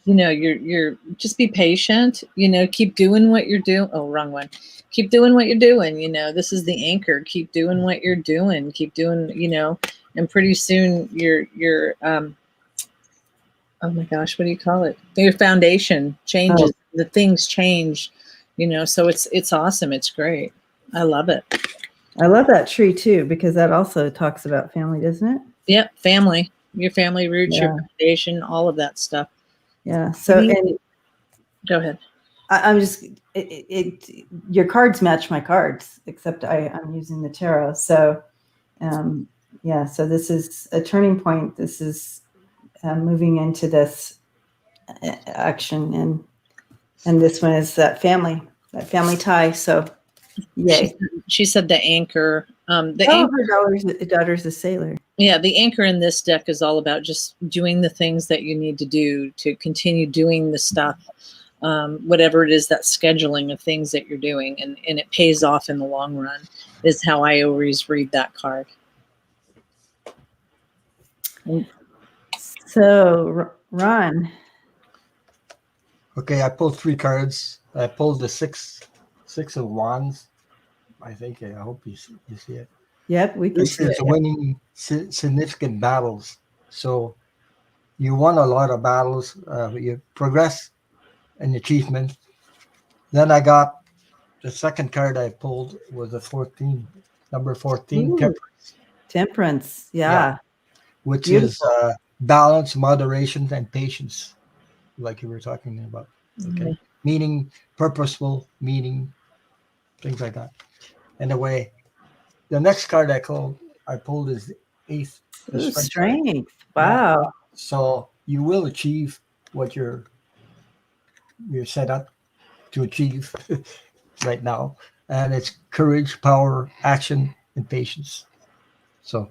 you're just be patient. Keep doing what you're doing. Oh, wrong one. Keep doing what you're doing. This is the anchor. Keep doing what you're doing. Keep doing. And pretty soon you're oh my gosh, what do you call it? Your foundation changes. Oh. The things change. So it's awesome. It's great. I love it. I love that tree too, because that also talks about family, doesn't it? Yep, family, your family roots, Yeah. your foundation, all of that stuff. Yeah. So, and Go ahead. I'm just your cards match my cards, except I'm using the tarot. So, yeah. So this is a turning point. This is moving into this action, and this one is that family tie. So, yay. She said the anchor. Anchor. Her daughter's a sailor. Yeah, the anchor in this deck is all about just doing the things that you need to do to continue doing the stuff, whatever it is, that scheduling of things that you're doing, and it pays off in the long run, is how I always read that card. So, Ron. Okay, I pulled 3 cards. I pulled the six of wands. I think, I hope you see it. Yep, we can This see is it. winning significant battles. So you won a lot of battles. You progress and achievement. Then I got the second card I pulled was a 14, number 14, Ooh. temperance. Temperance, yeah. Which Beautiful. is balance, moderation, and patience, like you were talking about. Okay, Mm-hmm. Meaning, purposeful, meaning, things like that. Anyway, the next card I pulled is the 8th. the Ooh, strength. strength. Wow. So you will achieve what you're set up to achieve right now, and it's courage, power, action, and patience. So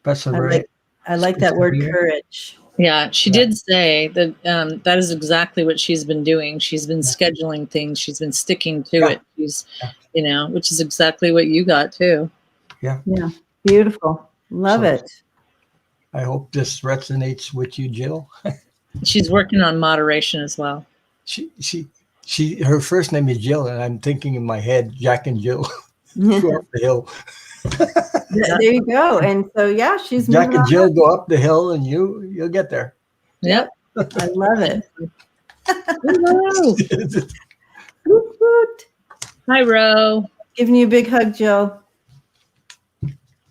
perseverate. I like that word, courage. Yeah, she did say that that is exactly what she's been doing. She's been scheduling things. She's been sticking to it. She's, which is exactly what you got too. Yeah. Yeah. Beautiful. Love it. I hope this resonates with you, Jill. She's working on moderation as well. Her first name is Jill, and I'm thinking in my head, Jack and Jill go up the hill. There you go. And so, yeah, she's Jack moving and on Jill up. go up the hill, and you'll get there. Yep. I love it. Hello. Woot, woot. Hi, Ro. Giving you a big hug, Jill.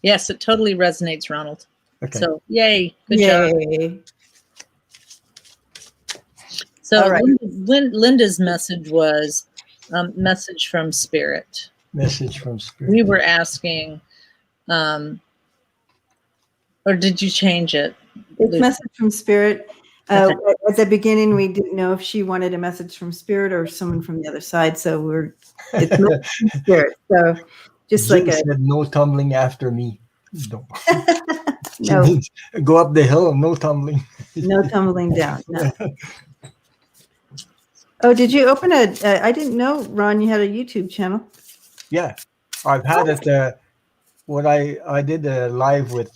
Yes, it totally resonates, Ronald. Okay. So, yay. Good job. Yay. So, All right. Linda's message was message from spirit. Message from spirit. We were asking, or did you change it? It's message from spirit. Okay. At the beginning, we didn't know if she wanted a message from spirit or someone from the other side. So it's message from spirit. So just Jill like said, no tumbling after me. No. no, Go up the hill, no tumbling. no tumbling down. No. Oh, did you open I didn't know, Ron, you had a YouTube channel. Yeah, I've had it. What I did live with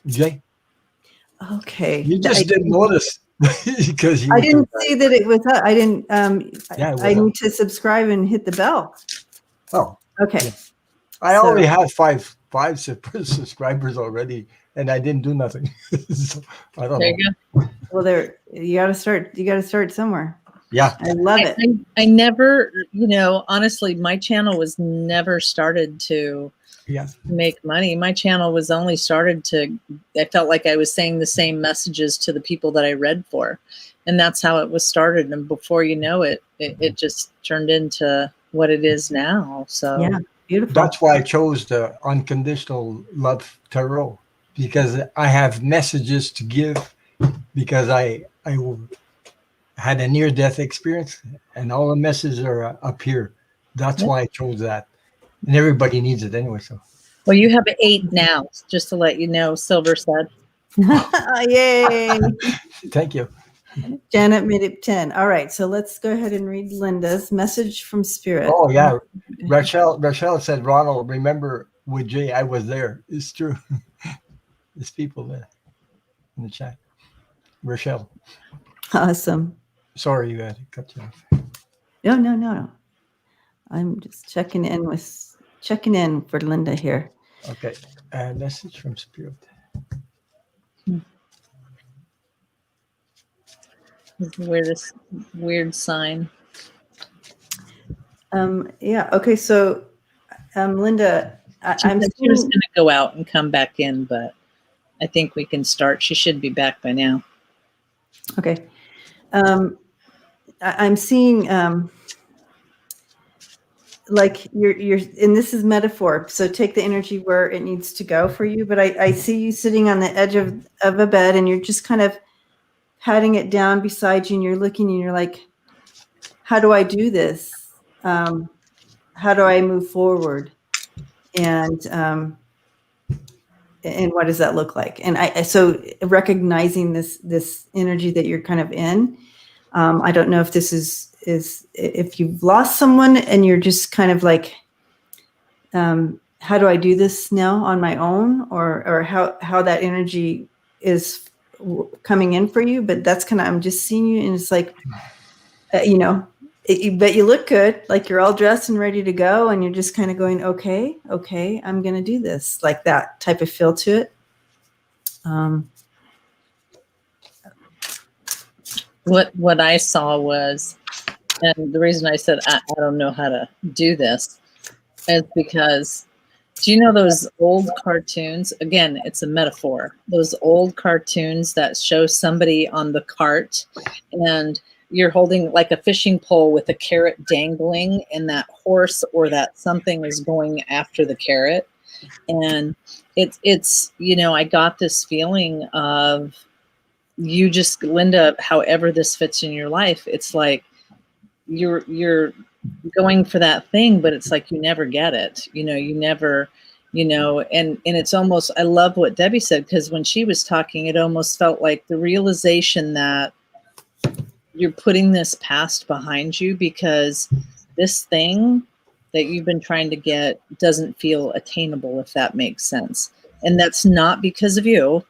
Jay. Okay. You just didn't notice because I didn't see that it was up. I didn't. I need up. to subscribe and hit the bell. Oh, okay. Yeah. I already have five subscribers already, and I didn't do nothing. So, I don't There know. you go. Well, you got to start. You got to start somewhere. Yeah, I love it. I never, honestly, my channel was never started to Yeah. make money. My channel was only started I felt like I was saying the same messages to the people that I read for. And that's how it was started. And before you know it, it just turned into what it is now. So Yeah, beautiful. That's why I chose the unconditional love tarot, because I have messages to give, because I had a near-death experience and all the messages are up here. That's why I chose that. And everybody needs it anyway. So well, you have 8 now, just to let you know, Silver said. Yay. thank you. Janet made it 10. All right. So let's go ahead and read Linda's message from Spirit. Oh yeah. Rachel said, Ronald, remember with Jay, I was there. It's true. There's people there in the chat. Rachel. Awesome. Sorry you had to cut you off. No. I'm just checking in for Linda here. Okay. Message from Spirit. Weirdest weird sign. Yeah. Okay. So, Linda, I'm She was going to go out and come back in, but I think we can start. She should be back by now. okay. I'm seeing like you're, and this is metaphor. So take the energy where it needs to go for you. But I see you sitting on the edge of a bed, and you're just kind of patting it down beside you, and you're looking, and you're like, how do I do this? How do I move forward? And what does that look like? And so recognizing this energy that you're kind of in. I don't know if this is if you've lost someone and you're just kind of like, how do I do this now on my own, or how that energy is coming in for you? But that's kind of, I'm just seeing you, and it's like, but you look good, like you're all dressed and ready to go, and you're just kind of going, okay, I'm going to do this, like that type of feel to it. What I saw was, and the reason I said I don't know how to do this is because, do you know those old cartoons? Again, it's a metaphor. Those old cartoons that show somebody on the cart and you're holding like a fishing pole with a carrot dangling, and that horse or that something is going after the carrot. And it's I got this feeling of you just, Linda, however this fits in your life, it's like you're going for that thing, but it's like you never get it. You never, and it's almost, I love what Debbie said, because when she was talking, it almost felt like the realization that you're putting this past behind you, because this thing that you've been trying to get doesn't feel attainable, if that makes sense. And that's not because of you.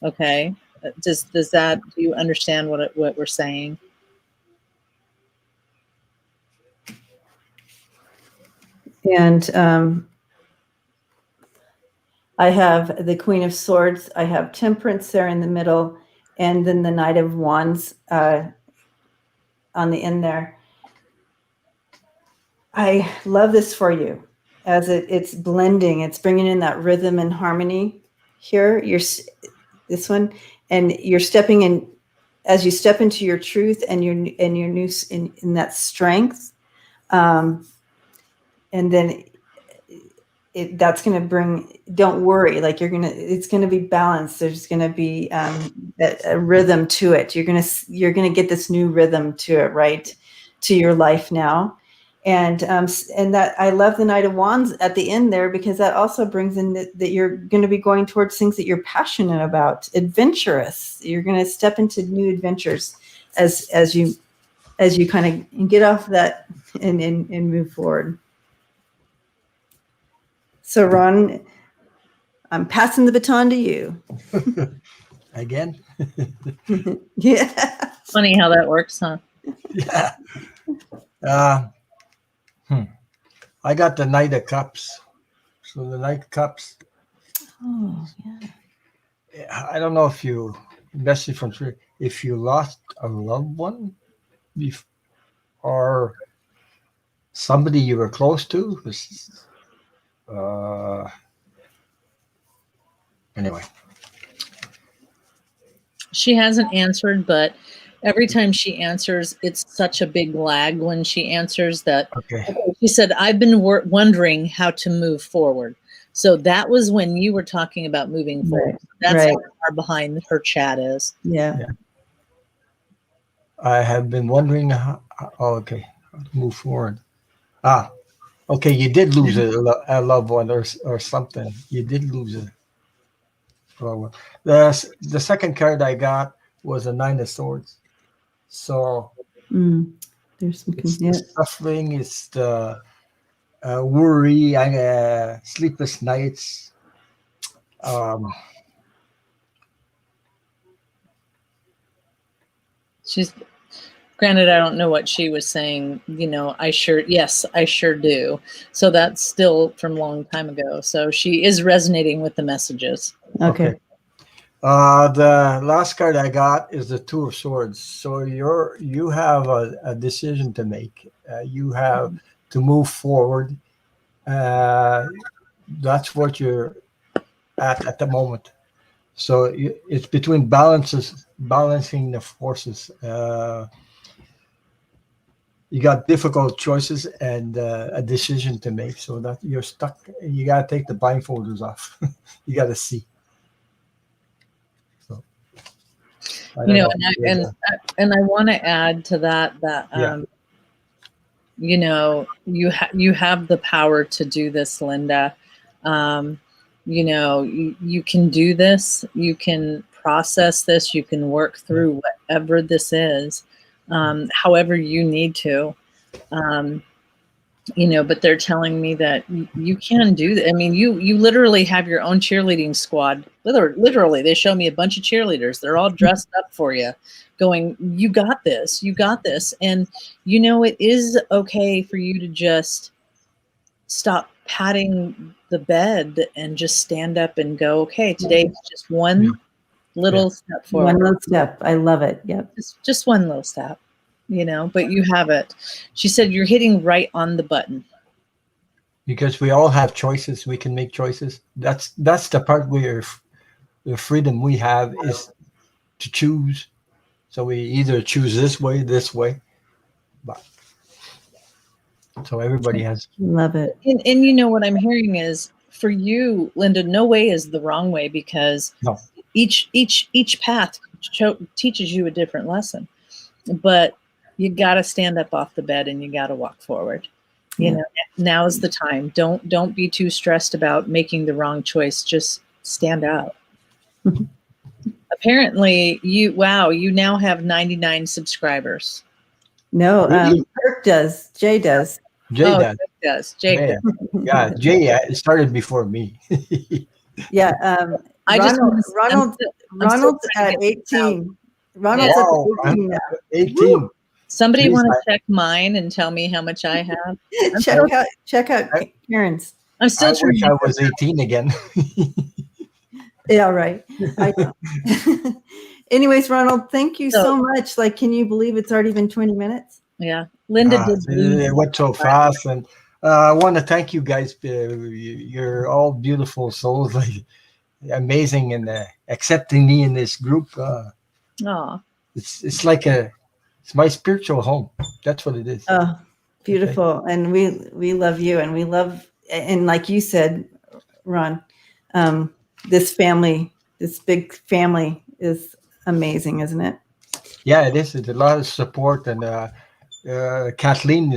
Okay. Do you understand what we're saying? And I have the Queen of Swords. I have Temperance there in the middle, and then the Knight of Wands on the end there. I love this for you, as it's blending. It's bringing in that rhythm and harmony here. This one, and you're stepping in as you step into your truth and your new in that strength. And then that's going to bring, don't worry, like it's going to be balanced. There's going to be a rhythm to it. You're going to get this new rhythm to it, right? To your life now. And that, I love the Knight of Wands at the end there, because that also brings in that you're going to be going towards things that you're passionate about, adventurous. You're going to step into new adventures as you kind of get off that and move forward. So Ron, I'm passing the baton to you. Again? Yeah. Funny how that works, huh? Yeah. I got the Knight of Cups. So the Knight of Cups. Oh, yeah. I don't know if you, especially from Spirit, if you lost a loved one or somebody you were close to, Anyway. She hasn't answered, but every time she answers, it's such a big lag when she answers that. Okay. She said, I've been wondering how to move forward. So that was when you were talking about moving forward. That's how far behind her chat is. Yeah. I have been wondering how to move forward. Okay, you did lose a loved one or something. You did lose a loved one. The second card I got was a 9 of Swords. So there's some the suffering, it's the worry, sleepless nights. Granted, I don't know what she was saying. I sure do. So that's still from a long time ago. So she is resonating with the messages. Okay. The last card I got is the 2 of Swords. So you have a decision to make. You have to move forward. That's what you're at the moment. So it's between balancing the forces. You got difficult choices and a decision to make. So that you're stuck. You got to take the blindfolders off. You got to see. So, and I want to add to that you have the power to do this, Linda. You can do this. You can process this. You can work through whatever this is, however you need to. But they're telling me that you can do that. I mean, you literally have your own cheerleading squad. Literally, they show me a bunch of cheerleaders. They're all dressed up for you, going, you got this, you got this. And, it is okay for you to just stop patting the bed and just stand up and go, okay, today's just one little step forward. One little step. I love it. Yep. Just one little step. But you have it. She said you're hitting right on the button. Because we all have choices. We can make choices. That's the part where the freedom we have is to choose. So we either choose this way. But so everybody has. Love it. And what I'm hearing is for you, Linda, no way is the wrong way because each path teaches you a different lesson. But you got to stand up off the bed and you got to walk forward. Now is the time. Don't be too stressed about making the wrong choice. Just stand up. Apparently, you now have 99 subscribers. No, Kirk does. Jay does. Jay does. Jay does. Yeah, Jay started before me. Yeah. Ronald's at 18. Ronald's at 18 now. 18. Woo. Somebody want to check mine and tell me how much I have? check out Karen's. I'm still trying. Wish I was 18 again. Yeah, right. I know. Anyways, Ronald, thank you so much. Can you believe it's already been 20 minutes? Yeah. Linda did. It went so fast. And I want to thank you guys. You're all beautiful souls, amazing, and accepting me in this group. It's like it's my spiritual home. That's what it is. Oh, beautiful. Okay. And we love you, and we love, and like you said, Ron, this family, this big family is amazing, isn't it? Yeah, it is. It's a lot of support, and Kathleen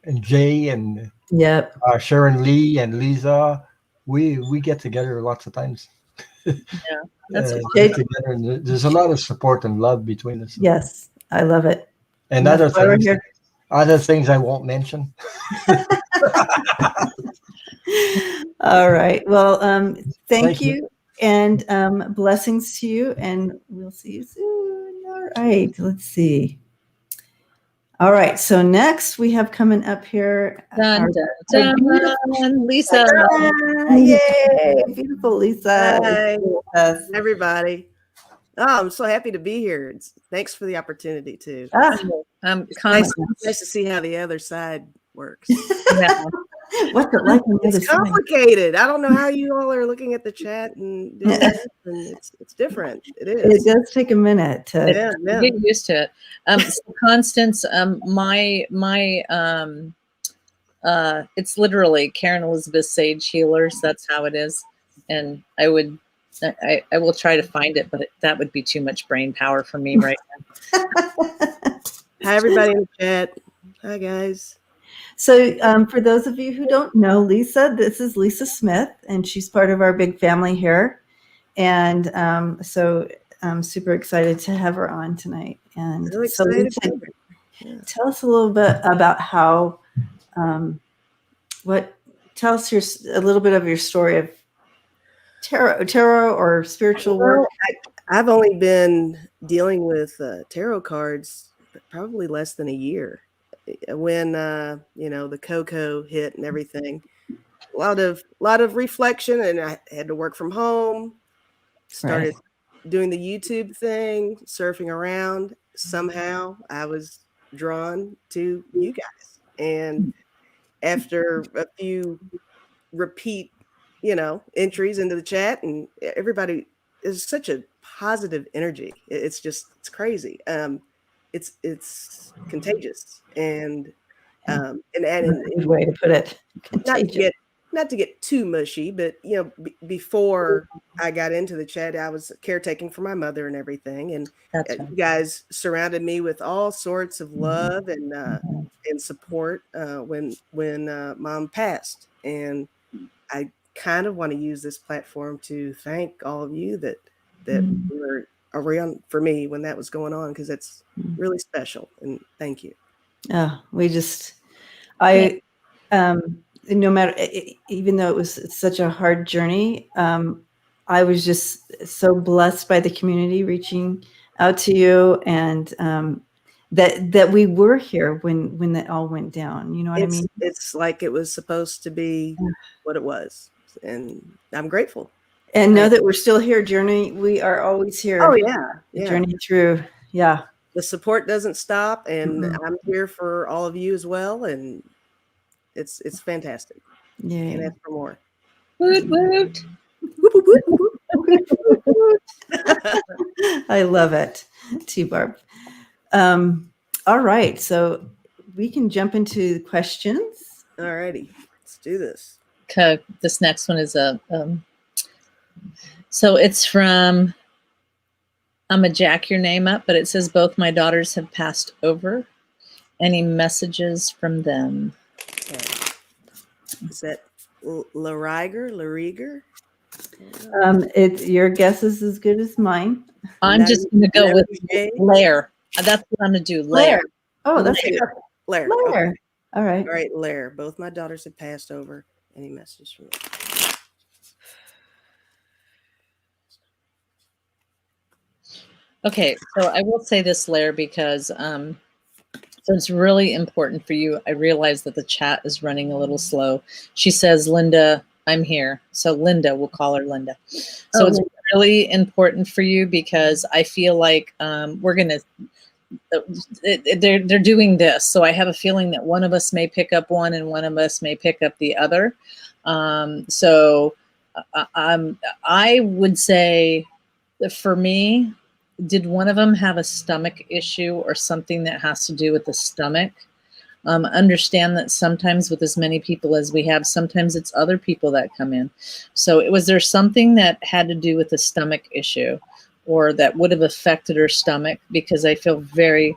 and Jay and Sharon Lee and Lisa. We get together lots of times. Yeah, that's together, and there's a lot of support and love between us. Yes, I love it. And other things I won't mention. All right. Well, thank you. And blessings to you, and we'll see you soon. All right, let's see. All right, so next we have coming up here Lisa. Yay, beautiful Lisa. Hi, everybody. Oh, I'm so happy to be here. Thanks for the opportunity too. Nice to see how the other side works. Yeah. What's it like on the other It's side? complicated. I don't know how you all are looking at the chat and doing this, and it's different. It is. It does take a minute to. Yeah. Get used to it. So Constance, it's literally Karen Elizabeth Sage Healers. That's how it is. And I will try to find it, but that would be too much brain power for me right now. Hi, everybody in the chat. Hi, guys. So for those of you who don't know Lisa, this is Lisa Smith, and she's part of our big family here. And so I'm super excited to have her on tonight. And Really so excited. Lisa, tell us a little bit about how, tell us a little bit of your story of tarot or spiritual work. Well, I've only been dealing with tarot cards probably less than a year. When the Coco hit and everything, a lot of reflection, and I had to work from home. Started doing the YouTube thing, surfing around. Somehow I was drawn to you guys, and after a few repeat entries into the chat, and everybody is such a positive energy. It's crazy. It's contagious, and That's a good way to put it. not to get too mushy, but before I got into the chat, I was caretaking for my mother and everything, and you guys surrounded me with all sorts of love and support when Mom passed, and I kind of want to use this platform to thank all of you that were around for me when that was going on, because it's really special, and thank you. No matter, even though it was such a hard journey, I was just so blessed by the community reaching out to you, and that we were here when that all went down. You know what I mean? It's like it was supposed to be what it was, and I'm grateful. And know that we're still here. We are always here. Oh yeah. Journey through. Yeah. The support doesn't stop, and I'm here for all of you as well, and it's fantastic. Yeah. Can't ask for more. Woot woot. I love it. T-Barb. All right. So we can jump into questions. All righty. Let's do this. Okay. This next one is so it's from, I'm going to jack your name up, but it says both my daughters have passed over. Any messages from them? Okay. Is that Lariger? Your guess is as good as mine. I'm just going to go with Lair. That's what I'm going to do. Lair. Oh, that's good. Lair. Okay. All right. All right, Lair. Both my daughters have passed over. Any messages from them? Okay, so I will say this, Lair, because so it's really important for you. I realize that the chat is running a little slow. She says, Linda, I'm here. So Linda, we'll call her Linda. So it's really important for you, because I feel like we're going to, they're doing this. So I have a feeling that one of us may pick up one and one of us may pick up the other. I would say that for me, did one of them have a stomach issue or something that has to do with the stomach? Understand that sometimes with as many people as we have, sometimes it's other people that come in. So was there something that had to do with the stomach issue, or that would have affected her stomach? Because I feel very,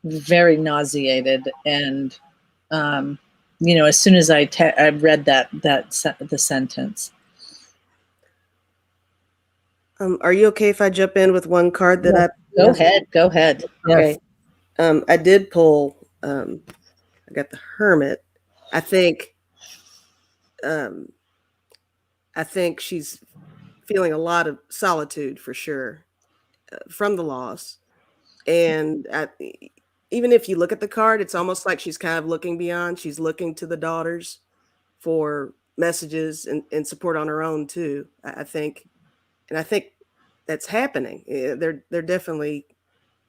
very nauseated. And, as soon as I read the sentence. Are you okay if I jump in with one card that I? Go ahead. Okay. I did pull. I got the Hermit. I think she's feeling a lot of solitude for sure from the loss, and even if you look at the card, it's almost like she's kind of looking beyond. She's looking to the daughters for messages and support on her own too. I think that's happening. They're definitely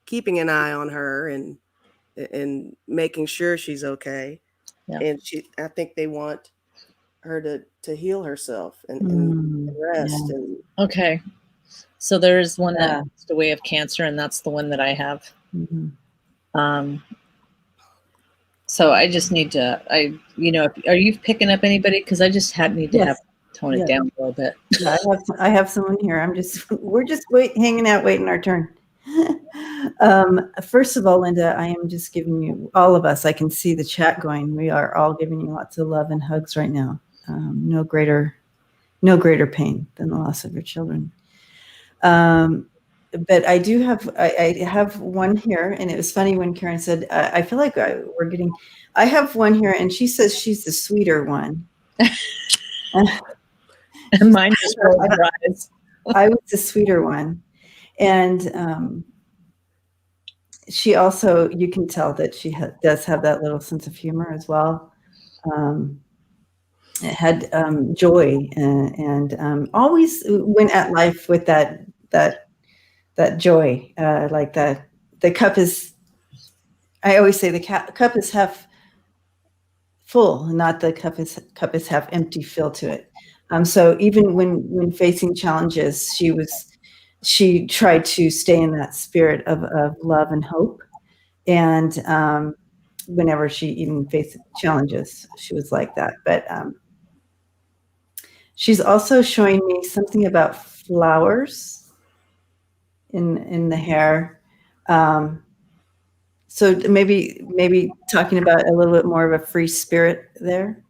keeping an eye on her and making sure she's okay. Yeah. And I think they want her to heal herself and rest. Yeah. And Okay. So there's one Yeah. that passed away of cancer, and that's the one that I have. So I just need to, are you picking up anybody? Because I just need to tone it down a little bit. Yeah, I have someone here. We're just hanging out, waiting our turn. First of all, Linda, I am just giving you, all of us, I can see the chat going. We are all giving you lots of love and hugs right now. No greater pain than the loss of your children. But I do have, I have one here, and it was funny when Karen said, I feel like I have one here, and she says she's the sweeter one. And mine just rolled her eyes. I was the sweeter one. And she also, you can tell that she does have that little sense of humor as well. It had joy and always went at life with that joy, like that. The cup is, I always say the cup is half full, not the cup is half empty feel to it. So even when facing challenges, she tried to stay in that spirit of love and hope. And whenever she even faced challenges, she was like that. But she's also showing me something about flowers in the hair. So maybe talking about a little bit more of a free spirit there.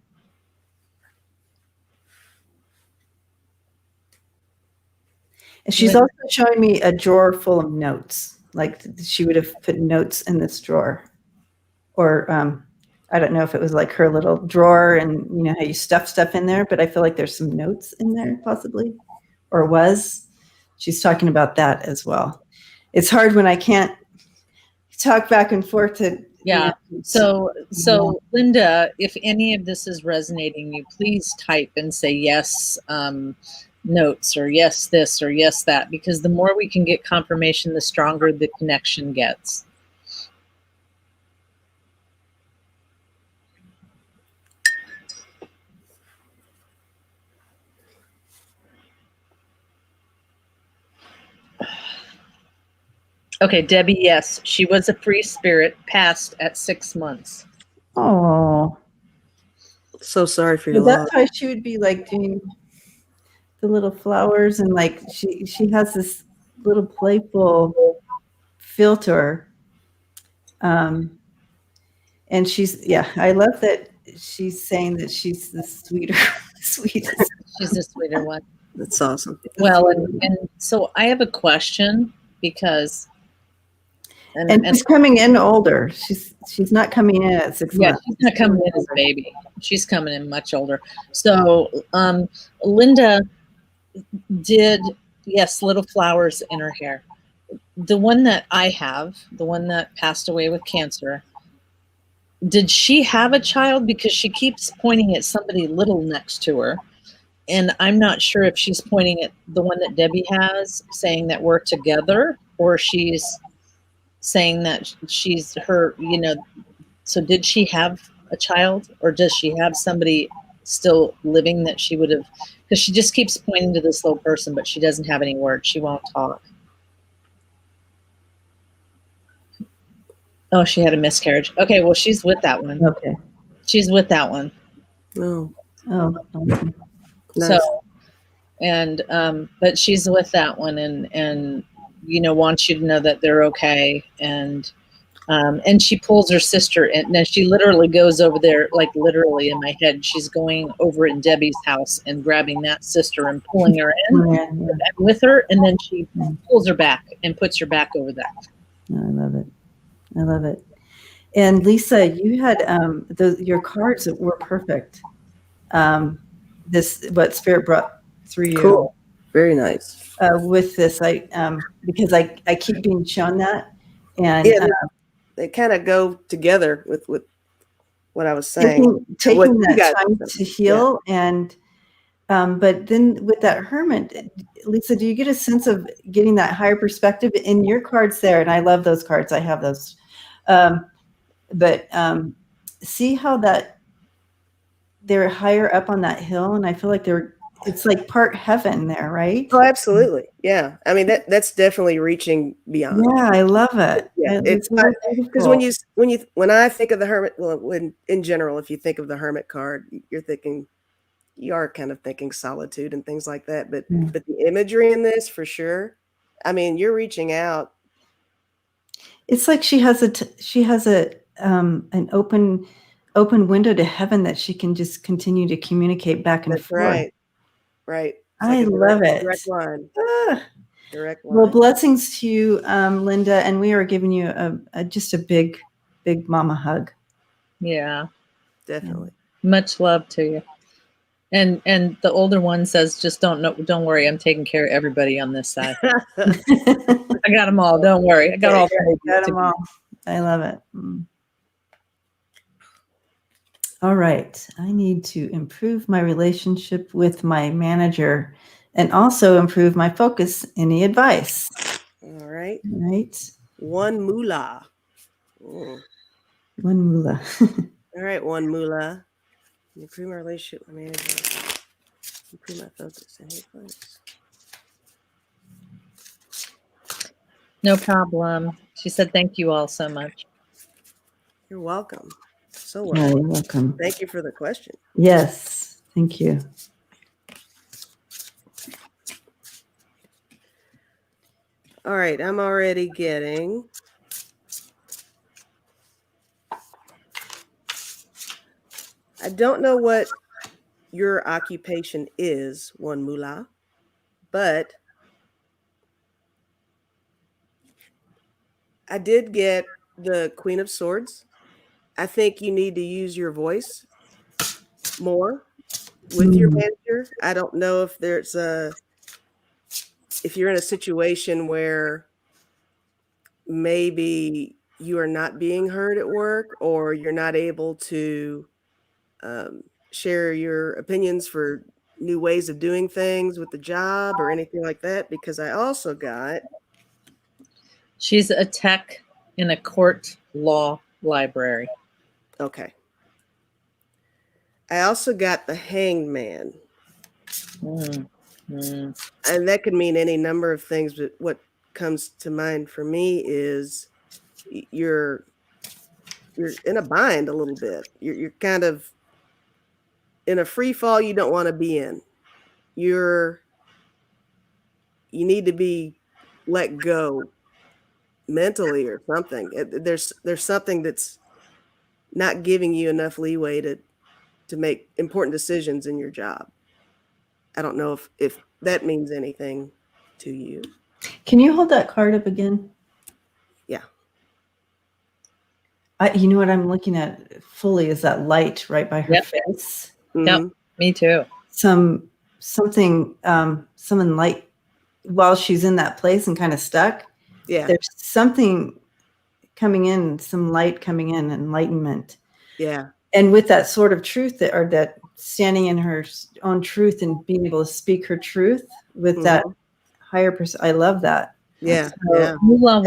And she's also showing me a drawer full of notes, like she would have put notes in this drawer. Or I don't know if it was like her little drawer and you know how you stuff stuff in there, but I feel like there's some notes in there possibly, or was. She's talking about that as well. It's hard when I can't talk back and forth to. Yeah. So Linda, if any of this is resonating you, please type and say yes, notes, or yes this, or yes that, because the more we can get confirmation, the stronger the connection gets. Okay, Debbie, yes, she was a free spirit, passed at 6 months. Oh, so sorry for your that's loss. why she would be like doing the little flowers, and like she has this little playful feel to her. And I love that she's saying that she's the sweetest. She's the sweeter one. That's awesome. Well, and so I have a question because. And she's coming in older. She's not coming in at 6 months. She's not coming in as a baby. She's coming in much older. So Linda did, yes, little flowers in her hair. The one that I have, the one that passed away with cancer, did she have a child? Because she keeps pointing at somebody little next to her. And I'm not sure if she's pointing at the one that Debbie has, saying that we're together, or she's saying that she's her, so did she have a child, or does she have somebody still living that she would have, because she just keeps pointing to this little person, but she doesn't have any words. She won't talk. Oh, she had a miscarriage. Okay, well, she's with that one. Okay. She's with that one. Oh. Awesome. Nice. So, and, but she's with that one and, wants you to know that they're okay. And she pulls her sister in. Now she literally goes over there, like literally in my head, she's going over in Debbie's house and grabbing that sister and pulling her in with her. And then she pulls her back and puts her back over there. I love it. I love it. And Lisa, you had your cards were perfect. What Spirit brought through you. Cool. Very nice. With this, because I keep being shown that, and they kind of go together with what I was saying. Taking that time to heal, and but then with that Hermit, Lisa, do you get a sense of getting that higher perspective in your cards there? And I love those cards. I have those. But see how that they're higher up on that hill, and I feel like it's like part heaven there, right? Oh, absolutely. Yeah. I mean, that's definitely reaching beyond. Yeah, I love it. Yeah, it's really because when I think of the hermit, well, when in general, if you think of the hermit card, you are kind of thinking solitude and things like that. But Yeah. but the imagery in this, for sure. I mean, you're reaching out. It's like she has an open window to heaven that she can just continue to communicate back and That's forth. right. Right. It's I like a love it. Direct line. Ah. Direct line. Well, blessings to you, Linda, and we are giving you just a big mama hug. Yeah. Definitely. Much love to you. And the older one says, just don't worry, I'm taking care of everybody on this side. I got them all. Don't worry. I got all Got them all. I love it. All right. I need to improve my relationship with my manager and also improve my focus. Any advice? All right. Right. One moolah. Mm. One moolah. All right, one moolah. Improve my relationship with my manager. Improve my focus. Any advice? No problem. She said, thank you all so much. You're welcome. So Yeah, welcome. you're welcome. Thank you for the question. Yes. Thank you. All right, I'm already getting. I don't know what your occupation is, one moolah, but I did get the Queen of Swords. I think you need to use your voice more with your manager. I don't know if if you're in a situation where maybe you are not being heard at work, or you're not able to share your opinions for new ways of doing things with the job or anything like that, because I also got. She's a tech in a court law library. Okay. I also got the Hanged Man. And that could mean any number of things, but what comes to mind for me is you're in a bind a little bit. You're kind of in a free fall you don't want to be in. You need to be let go mentally or something. There's something that's not giving you enough leeway to make important decisions in your job. I don't know if that means anything to you. Can you hold that card up again? Yeah. You know what I'm looking at fully is that light right by her face. Mm-hmm. Yep, me too. Something light while she's in that place and kind of stuck. Yeah. There's something coming in, some light coming in, enlightenment. Yeah. And with that sort of truth that standing in her own truth and being able to speak her truth with that higher person. I love that. Yeah. So, yeah. Moolah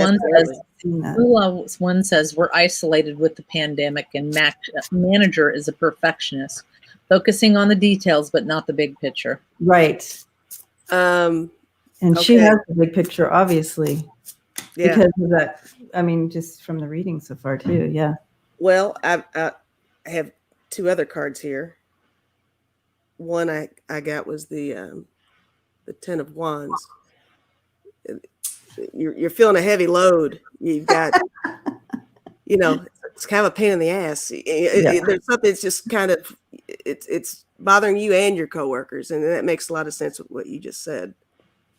one says we're isolated with the pandemic, and manager is a perfectionist, focusing on the details but not the big picture. Right. And she has the big picture, obviously, because of that. I mean, just from the reading so far too. Yeah. Well, I have two other cards here. One I got was the 10 of Wands. You're feeling a heavy load. You've got, it's kind of a pain in the ass. There's something that's just kind of, it's bothering you and your coworkers, and that makes a lot of sense with what you just said.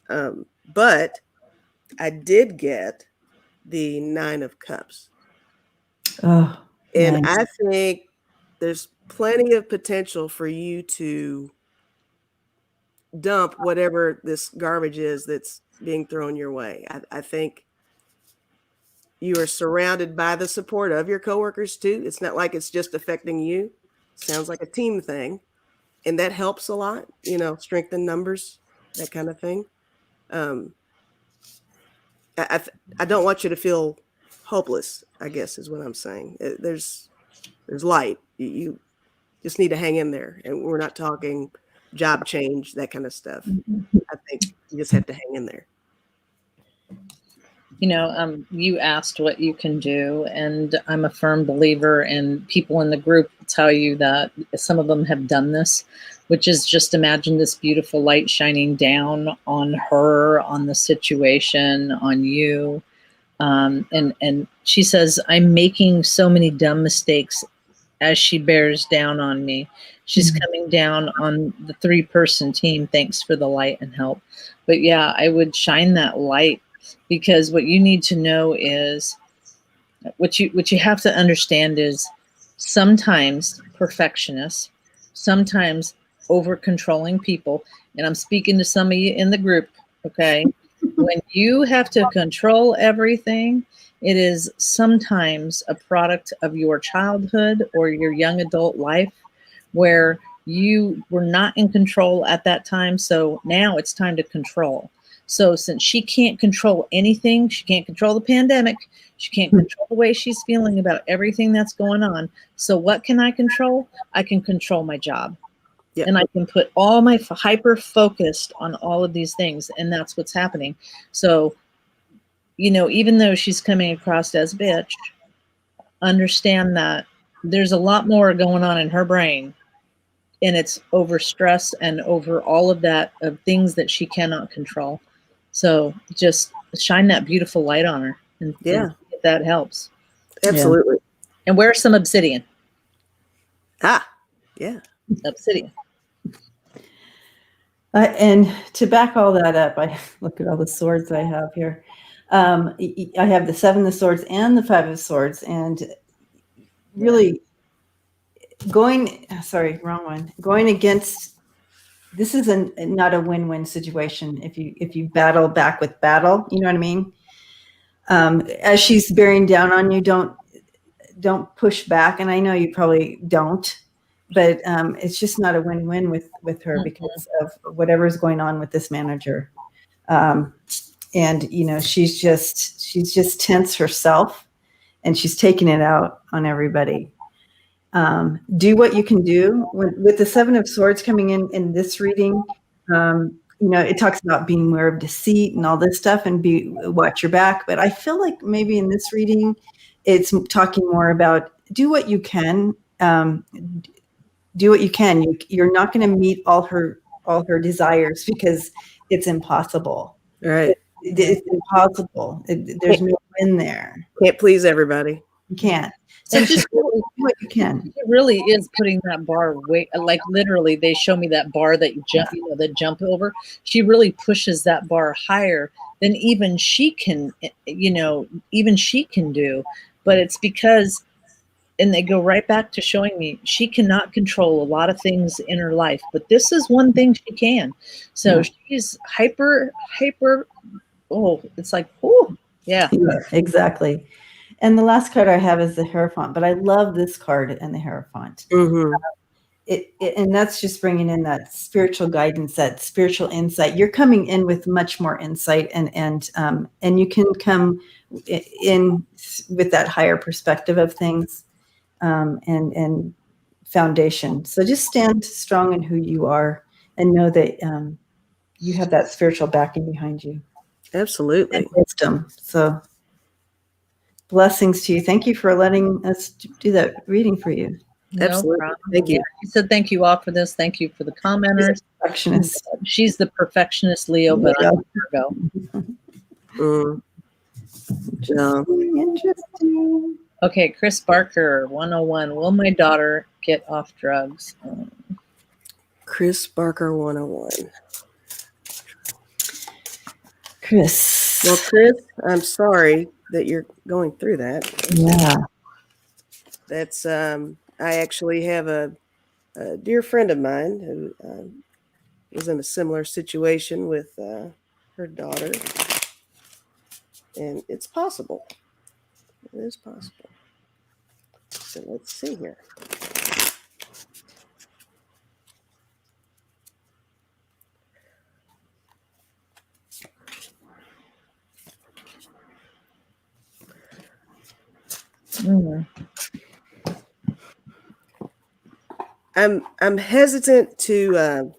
But I did get the 9 of Cups. Oh, and nice. I think there's plenty of potential for you to dump whatever this garbage is that's being thrown your way. I think you are surrounded by the support of your coworkers too. It's not like it's just affecting you. Sounds like a team thing. And that helps a lot, strengthen numbers, that kind of thing. I don't want you to feel hopeless, I guess is what I'm saying. There's light. You just need to hang in there. And we're not talking job change, that kind of stuff. I think you just have to hang in there. You know, you asked what you can do, and I'm a firm believer, and people in the group will tell you that some of them have done this, which is just imagine this beautiful light shining down on her, on the situation, on you. And she says, I'm making so many dumb mistakes as she bears down on me. She's coming down on the 3-person team. Thanks for the light and help. But yeah, I would shine that light, because what you need to know is what you have to understand is sometimes perfectionists, sometimes over controlling people. And I'm speaking to some of you in the group. Okay. When you have to control everything, it is sometimes a product of your childhood or your young adult life where you were not in control at that time. So now it's time to control. So since she can't control anything, she can't control the pandemic, she can't control the way she's feeling about everything that's going on. So what can I control? I can control my job. Yep. And I can put all my hyper focused on all of these things. And that's what's happening. So, you know, even though she's coming across as bitch, understand that there's a lot more going on in her brain. And it's over stress and over all of that of things that she cannot control. So just shine that beautiful light on her, and that helps. Absolutely. And wear some obsidian. Yeah. Obsidian. And to back all that up, I look at all the swords I have here. I have the 7 of Swords and the 5 of Swords, and really going against. This is not a win-win situation. If you battle back with battle, you know what I mean. As she's bearing down on you, don't push back. And I know you probably don't, but it's just not a win-win with her because of whatever's going on with this manager. And you know, she's just tense herself, and she's taking it out on everybody. Do what you can do with the 7 of Swords coming in this reading. You know, it talks about being aware of deceit and all this stuff, and watch your back. But I feel like maybe in this reading, it's talking more about do what you can. Do what you can. You're not going to meet all her desires because it's impossible. Right. It's impossible. There's no win there. Can't please everybody. You can't. So And just do what you can. It really is putting that bar way, like literally they show me that bar that you jump, you know, that jump over. She really pushes that bar higher than even she can, you know, even she can do. But it's because, and they go right back to showing me she cannot control a lot of things in her life, but this is one thing she can. So she's hyper. Oh, it's like, oh, yeah, exactly. And the last card I have is the Hierophant, but I love this card and the Hierophant. And that's just bringing in that spiritual guidance, that spiritual insight. You're coming in with much more insight, and you can come in with that higher perspective of things, and foundation. So just stand strong in who you are, and know that you have that spiritual backing behind you. Absolutely. And wisdom. So blessings to you. Thank you for letting us do that reading for you. Absolutely. No Thank you. She said, thank you all for this. Thank you for the commenters. Perfectionist. She's the perfectionist Leo, but I'm Virgo. No. Interesting. Okay, Chris Barker, 101. Will my daughter get off drugs? Chris Barker 101. Chris. Well, Chris, I'm sorry that you're going through that. Yeah. That's I actually have a dear friend of mine who was in a similar situation with her daughter, and it's possible. It is possible. So let's see here. I'm hesitant to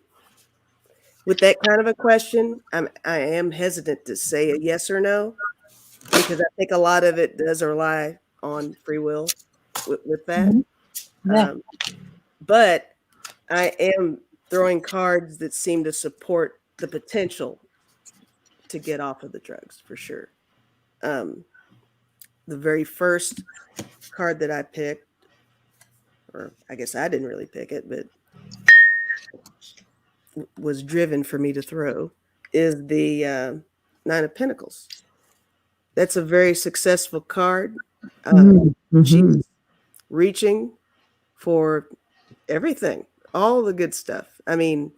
with that kind of a question. I am hesitant to say a yes or no, because I think a lot of it does rely on free will with that. Yeah. But I am throwing cards that seem to support the potential to get off of the drugs for sure. The very first card that I picked, or I guess I didn't really pick it, but was driven for me to throw, is the Nine of Pentacles. That's a very successful card. She's reaching for everything, all the good stuff. I mean,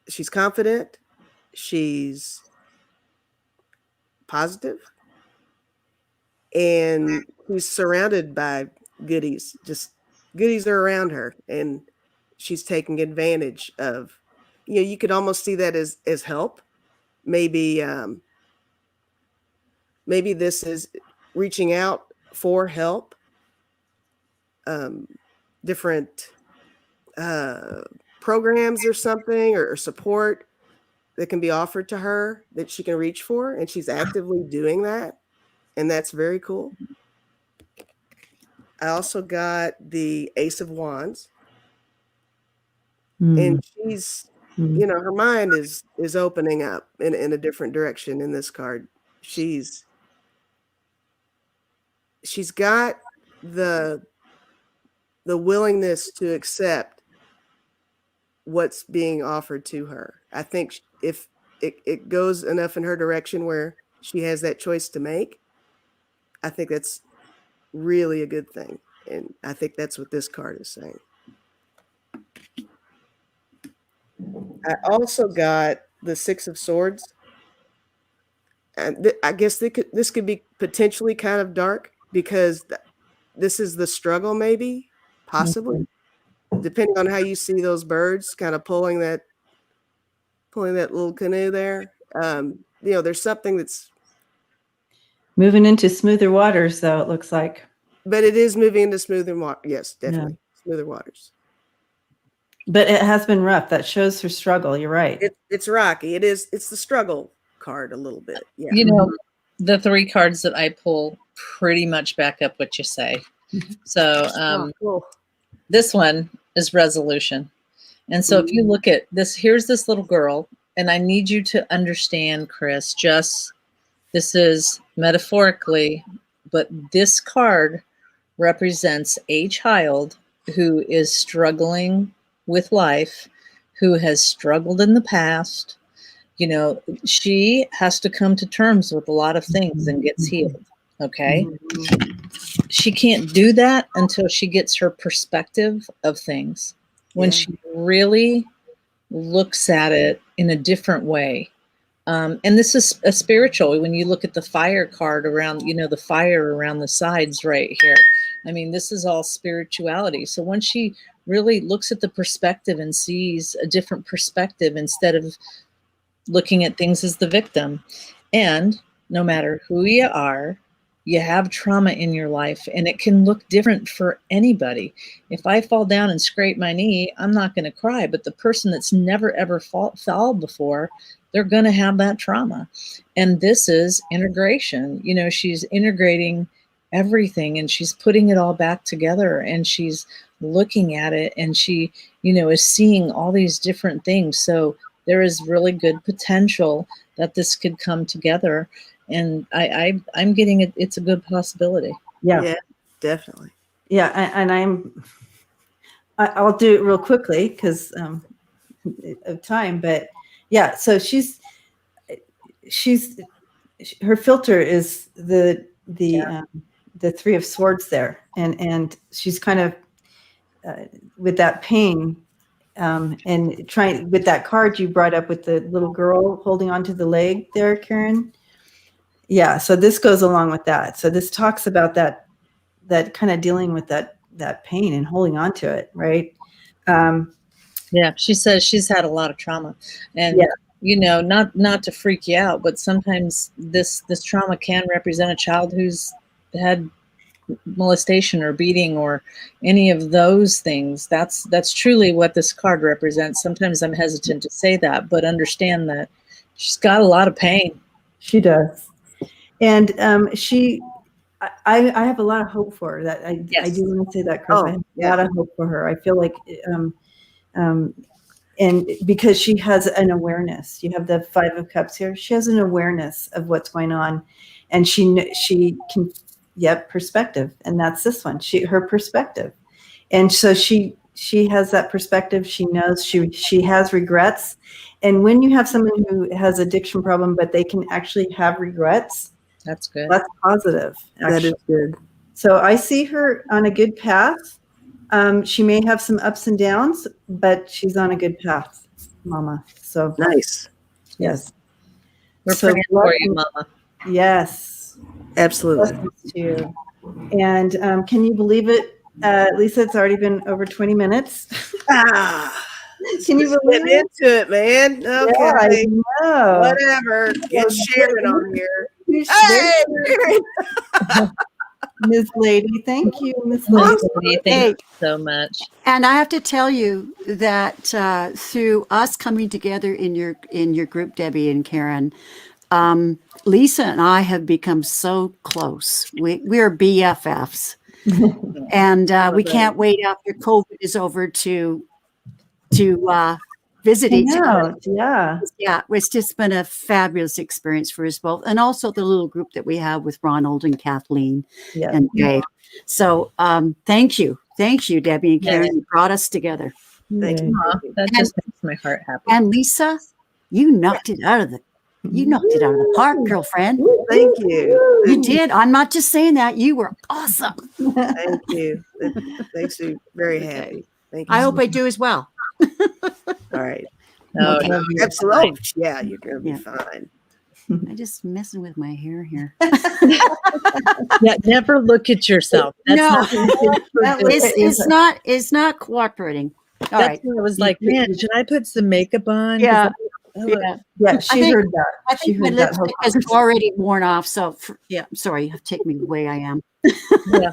she's confident, she's positive, and she's surrounded by goodies. Just goodies are around her, and she's taking advantage of. You could almost see that as help. Maybe maybe this is reaching out for help. Different programs or something, or support that can be offered to her that she can reach for, and she's actively doing that, and that's very cool. I also got the Ace of Wands, and she's, her mind is opening up in a different direction in this card. She's got the willingness to accept what's being offered to her. I think if it goes enough in her direction where she has that choice to make, I think that's really a good thing. And I think that's what this card is saying. I also got the Six of Swords. And I guess this could be potentially kind of dark, because this is the struggle, maybe, possibly, depending on how you see those birds kind of pulling that little canoe there. There's something that's moving into smoother waters, though, it looks like. But it is moving into smoother water. Yes, definitely. Yeah. Smoother waters. But it has been rough. That shows her struggle. You're right. It's rocky. It's the struggle card a little bit. Yeah. The three cards that I pull pretty much back up what you say. So cool. This one is resolution. And so if you look at this, here's this little girl, and I need you to understand, Chris, this is metaphorically, but this card represents a child who is struggling with life, who has struggled in the past. She has to come to terms with a lot of things and gets healed. Okay. She can't do that until she gets her perspective of things. When she really looks at it in a different way. And this is a spiritual. When you look at the fire card around, the fire around the sides right here. I mean, this is all spirituality. So when she really looks at the perspective and sees a different perspective instead of looking at things as the victim. And no matter who you are, you have trauma in your life, and it can look different for anybody. If I fall down and scrape my knee, I'm not going to cry. But the person that's never, ever fallen before, they're going to have that trauma. And this is integration. She's integrating everything, and she's putting it all back together, and she's looking at it, and she, is seeing all these different things. So there is really good potential that this could come together. And I'm getting it. It's a good possibility. Yeah, definitely. Yeah. And I'll do it real quickly because of time, but yeah. So her filter is the Three of Swords there. And she's kind of with that pain and trying with that card you brought up with the little girl holding onto the leg there, Karen. Yeah, so this goes along with that. So this talks about that kind of dealing with that pain and holding on to it, right? Yeah, she says she's had a lot of trauma, and not to freak you out, but sometimes this trauma can represent a child who's had molestation or beating or any of those things. That's truly what this card represents. Sometimes I'm hesitant to say that, but understand that she's got a lot of pain. She does. And I have a lot of hope for her. That I do want to say that, Chris. I have a lot of hope for her. I feel like and because she has an awareness. You have the 5 of Cups here. She has an awareness of what's going on, and she can perspective, and that's this one. Her perspective, and so she has that perspective. She knows she has regrets, and when you have someone who has addiction problem, but they can actually have regrets, that's good. That's positive. Actually. That is good. So I see her on a good path. She may have some ups and downs, but she's on a good path, Mama. So nice. Yes. We're praying for you, Mama. Yes. Absolutely. To you. And can you believe it? Lisa, it's already been over 20 minutes. Can you believe it? Into it, man. Okay. Yeah, I know. Whatever. Get Sharon on here. Hey! Miss Lady, thank you, Miss Lady. Thank you so much. And I have to tell you that through us coming together in your group, Debbie and Karen, Lisa and I have become so close. We are BFFs, and we can't wait after COVID is over to visit each other. Yeah, it's just been a fabulous experience for us both, and also the little group that we have with Ronald and Kathleen and Jay. So thank you, Debbie and Karen. You brought us together. Thank you. That just makes my heart happy. And Lisa, you knocked it out of the park, girlfriend. Thank you. You did. I'm not just saying that. You were awesome. Thank you. That makes me very happy. Thank you. I hope I do as well. All right. No, absolutely. Yeah, you're gonna be fine. I'm just messing with my hair here. Yeah, never look at yourself. That's it's not cooperating. All right. I was like, man, should I put some makeup on? Yeah. She heard that. I think my lipstick has already worn off. So sorry, take me the way I am. Yeah.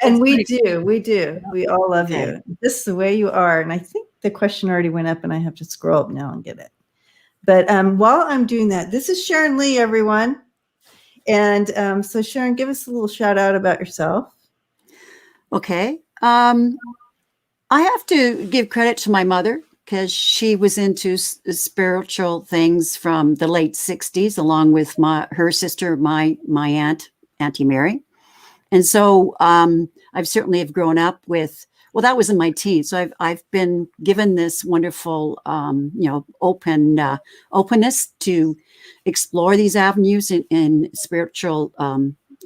And we do. We all love you. This is the way you are. And I think the question already went up and I have to scroll up now and get it. But while I'm doing that, this is Sharon Lee, everyone. And so Sharon, give us a little shout out about yourself. Okay. I have to give credit to my mother because she was into spiritual things from the late 60s, along with her sister, my aunt, Auntie Mary. And so I've certainly have grown up with, well, that was in my teens. So I've been given this wonderful, openness to explore these avenues in spiritual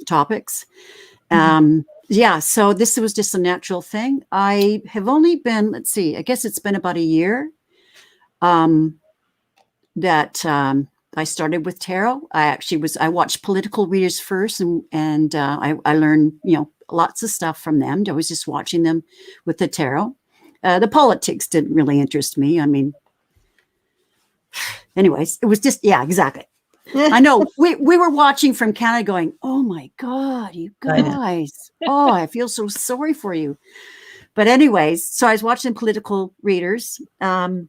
topics. So this was just a natural thing. I have only been, I guess it's been about a year that I started with tarot. I watched political readers first and I learned, lots of stuff from them. I was just watching them with the tarot. The politics didn't really interest me. I mean, anyways, it was just, exactly. I know we were watching from Canada going, oh my God, you guys. Oh, I feel so sorry for you. But anyways, so I was watching political readers. And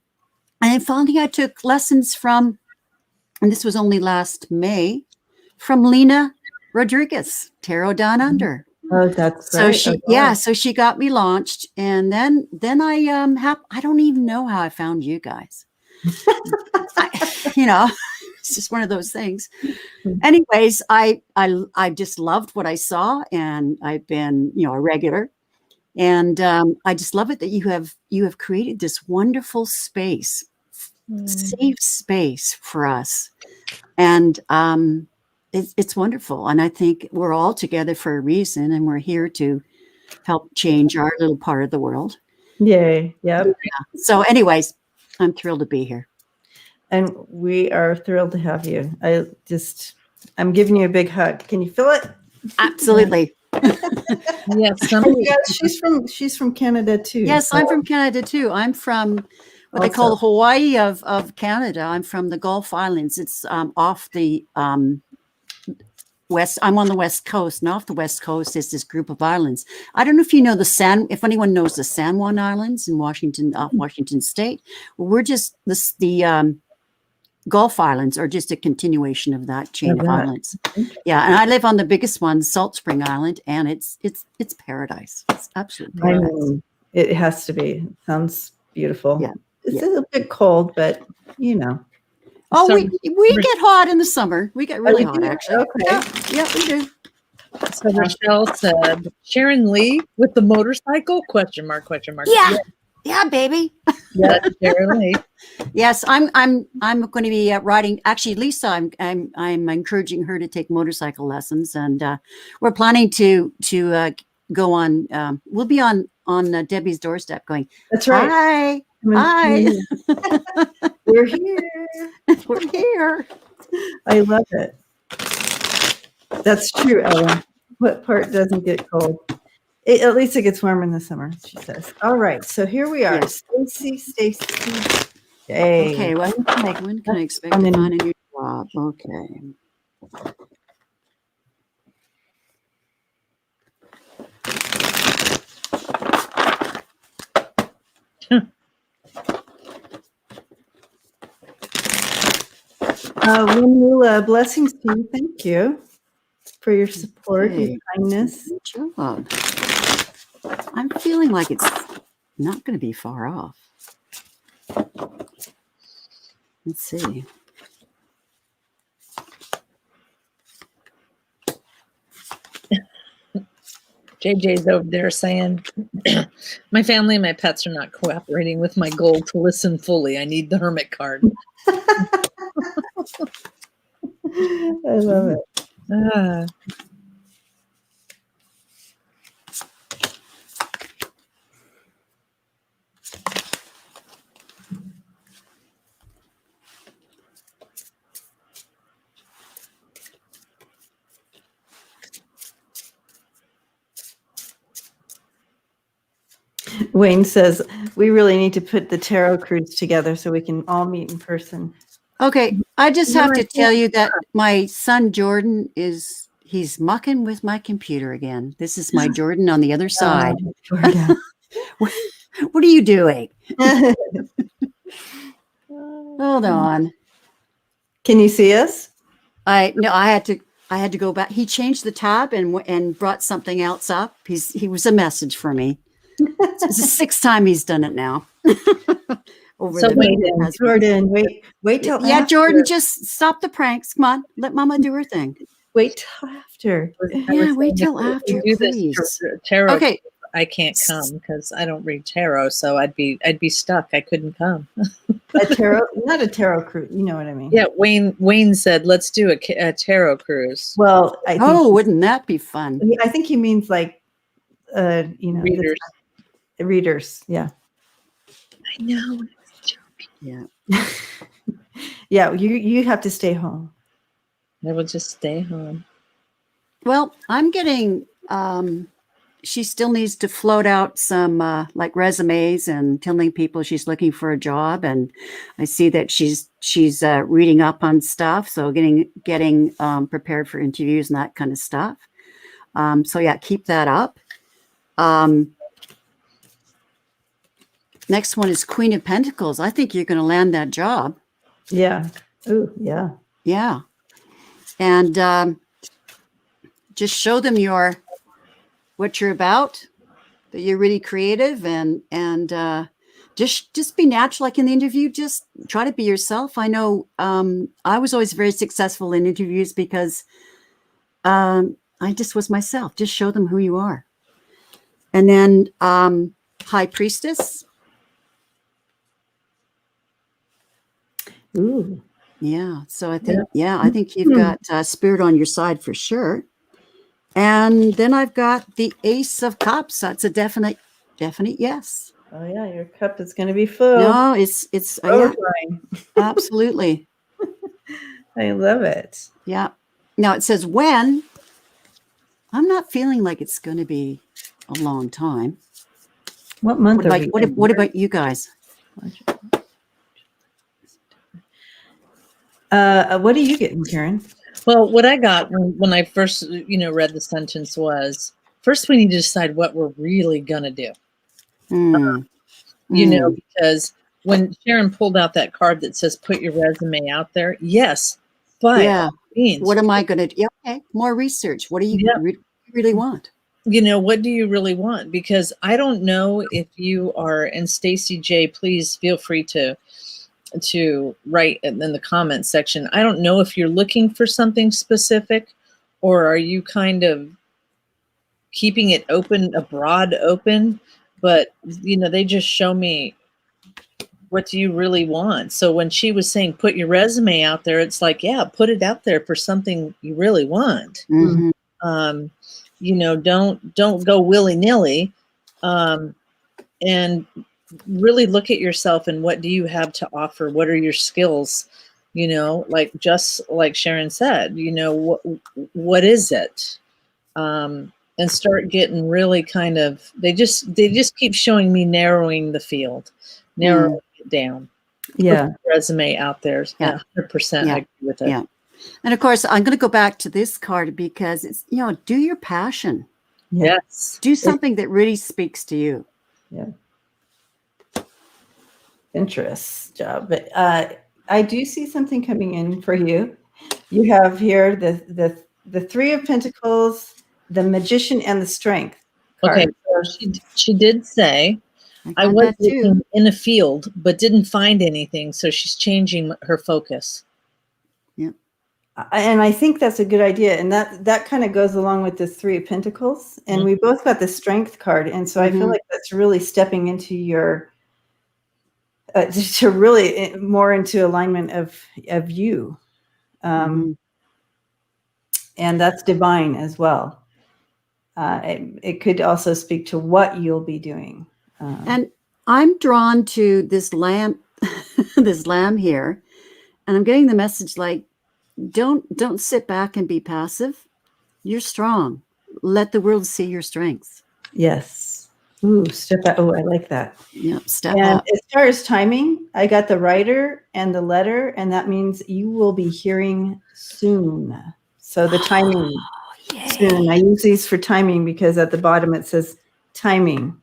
then finally I took lessons from, and this was only last May, from Lena Rodriguez, Tarot Down Under. Oh, that's so great. So she got me launched. And then I I don't even know how I found you guys. It's just one of those things. Anyways, I just loved what I saw, and I've been, a regular, and I just love it that you have created this wonderful space, safe space for us, and it's wonderful. And I think we're all together for a reason, and we're here to help change our little part of the world. Yay! Yep. Yeah. So, anyways, I'm thrilled to be here. And we are thrilled to have you. I'm giving you a big hug. Can you feel it? Absolutely. Yes. She's from Canada too. Yes, I'm from Canada too. I'm from what they call Hawaii of Canada. I'm from the Gulf Islands. It's off the I'm on the West Coast, and off the West Coast is this group of islands. I don't know if you know if anyone knows the San Juan Islands in Washington, off Washington State. Well, we're just the Gulf Islands are just a continuation of that chain of islands. Yeah, and I live on the biggest one, Salt Spring Island, and it's paradise. It's absolute paradise. I mean, it has to be. Sounds beautiful. Yeah. It's a bit cold, but you know. Oh, So- we get hot in the summer. We get really we hot, do? actually. Okay. Yeah, we do. So Rochelle said, Sharon Lee with the motorcycle? Question mark. Yeah, baby. Yeah, Sharon Lee. Yes, I'm going to be riding. Actually, Lisa, I'm encouraging her to take motorcycle lessons, and we're planning to go on. We'll be on Debbie's doorstep, going. That's right. Hi, We're here. we're here. I love it. That's true, Ellen. What part doesn't get cold? At least it gets warm in the summer, she says. All right, so here we are. Yes. Stacy. Hey. Okay, when can I expect to find a new job? Okay. Winula, blessings to you. Thank you for your support, your kindness. Good job. I'm feeling like it's not going to be far off. Let's see. JJ's over there saying, my family and my pets are not cooperating with my goal to listen fully. I need the hermit card. I love it. Ah. Wayne says, we really need to put the tarot cruise together so we can all meet in person. Okay, I just have to tell you that my son Jordan he's mucking with my computer again. This is my Jordan on the other side. What are you doing? Hold on. Can you see us? I had to go back. He changed the tab and brought something else up. He was a message for me. It's the sixth time he's done it now. Jordan, wait till yeah, after. Jordan, just stop the pranks. Come on, let Mama do her thing. Wait till after. Yeah, wait till after, please. Tarot. Okay, I can't come because I don't read tarot, so I'd be stuck. I couldn't come. A tarot, not a tarot cruise. You know what I mean? Yeah, Wayne said, let's do a tarot cruise. Well, I think wouldn't that be fun? I think he means like, readers. Yeah. I know. Yeah. Yeah. You have to stay home. I will just stay home. Well, I'm getting. She still needs to float out some like resumes and telling people she's looking for a job, and I see that she's reading up on stuff, so getting prepared for interviews and that kind of stuff. So yeah, keep that up. Next one is Queen of Pentacles. I think you're going to land that job. Yeah. Ooh, yeah. Yeah. And just show them what you're about, that you're really creative, and just be natural. Like in the interview, just try to be yourself. I know I was always very successful in interviews because I just was myself. Just show them who you are. And then High Priestess. Ooh. Yeah. So I think you've got spirit on your side for sure. And then I've got the Ace of Cups. That's a definite yes. Oh yeah, your cup is going to be full. No, it's yeah, absolutely. I love it. Yeah. Now it says when. I'm not feeling like it's going to be a long time. What month are we in? What about you guys? What are you getting, Karen? Well, what I got when I first, read the sentence was, first we need to decide what we're really going to do. Because when Sharon pulled out that card that says, put your resume out there. Yes. But what am I going to do? Okay. More research. What do you really want? What do you really want? Because I don't know if you are, and Stacy J, please feel free to write in the comments section. I don't know if you're looking for something specific, or are you kind of keeping it open, a broad open, but they just show me, what do you really want? So when she was saying, put your resume out there, it's like, yeah, put it out there for something you really want. Don't go willy-nilly, and really look at yourself and what do you have to offer? What are your skills? Just like Sharon said, what is it? And start getting really kind of, they just keep showing me narrowing the field, narrowing it down. Yeah. Put the resume out there. 100%. I agree with it. Yeah. And of course, I'm going to go back to this card because it's, do your passion. Yes. Do something that really speaks to you. Yeah. Interest job. But I do see something coming in for you. You have here the Three of Pentacles, the Magician, and the Strength card. Okay. So she did say, I was looking in a field, but didn't find anything. So she's changing her focus. Yeah. And I think that's a good idea. And that kind of goes along with the Three of Pentacles. And we both got the Strength card. And so I feel like that's really stepping into your, to really more into alignment of you. And that's divine as well. It could also speak to what you'll be doing. And I'm drawn to this lamb, this lamb here. And I'm getting the message like, don't sit back and be passive. You're strong. Let the world see your strengths. Yes. Ooh, step out. Oh, I like that. Yeah, step and up. As far as timing, I got the writer and the letter, and that means you will be hearing soon. So the timing soon. I use these for timing because at the bottom it says timing.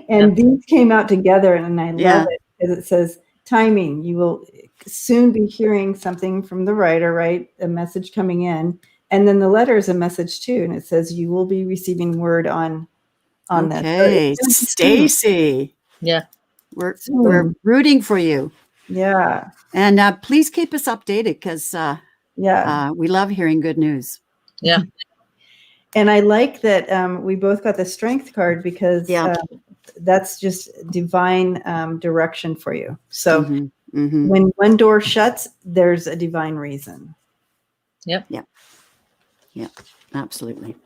And these came out together, and I love it because it says timing. You will soon be hearing something from the writer, right? A message coming in. And then the letter is a message too. And it says you will be receiving word on this. Okay, Stacy. Yeah. We're rooting for you. Yeah. And please keep us updated because we love hearing good news. Yeah. And I like that we both got the Strength card because that's just divine direction for you. So when one door shuts, there's a divine reason. Yep. Yeah, absolutely.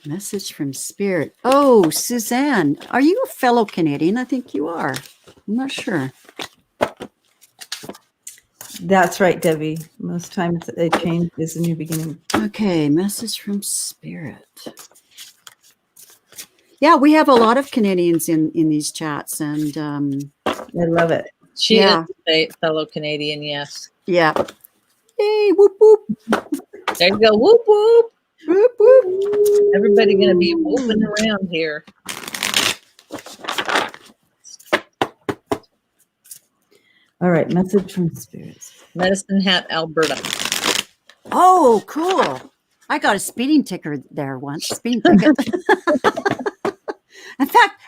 Message from Spirit. Oh, Suzanne, are you a fellow Canadian? I think you are. I'm not sure. That's right, Debbie. Most times a change is a new beginning. Okay, message from Spirit. Yeah, we have a lot of Canadians in these chats, and I love it. She is a fellow Canadian, yes. Yeah. Hey, whoop whoop. There you go, whoop whoop. Whoop whoop. Everybody gonna be whooping around here. All right, message from Spirit. Medicine Hat, Alberta. Oh, cool. I got a speeding ticket there once. Speeding ticket.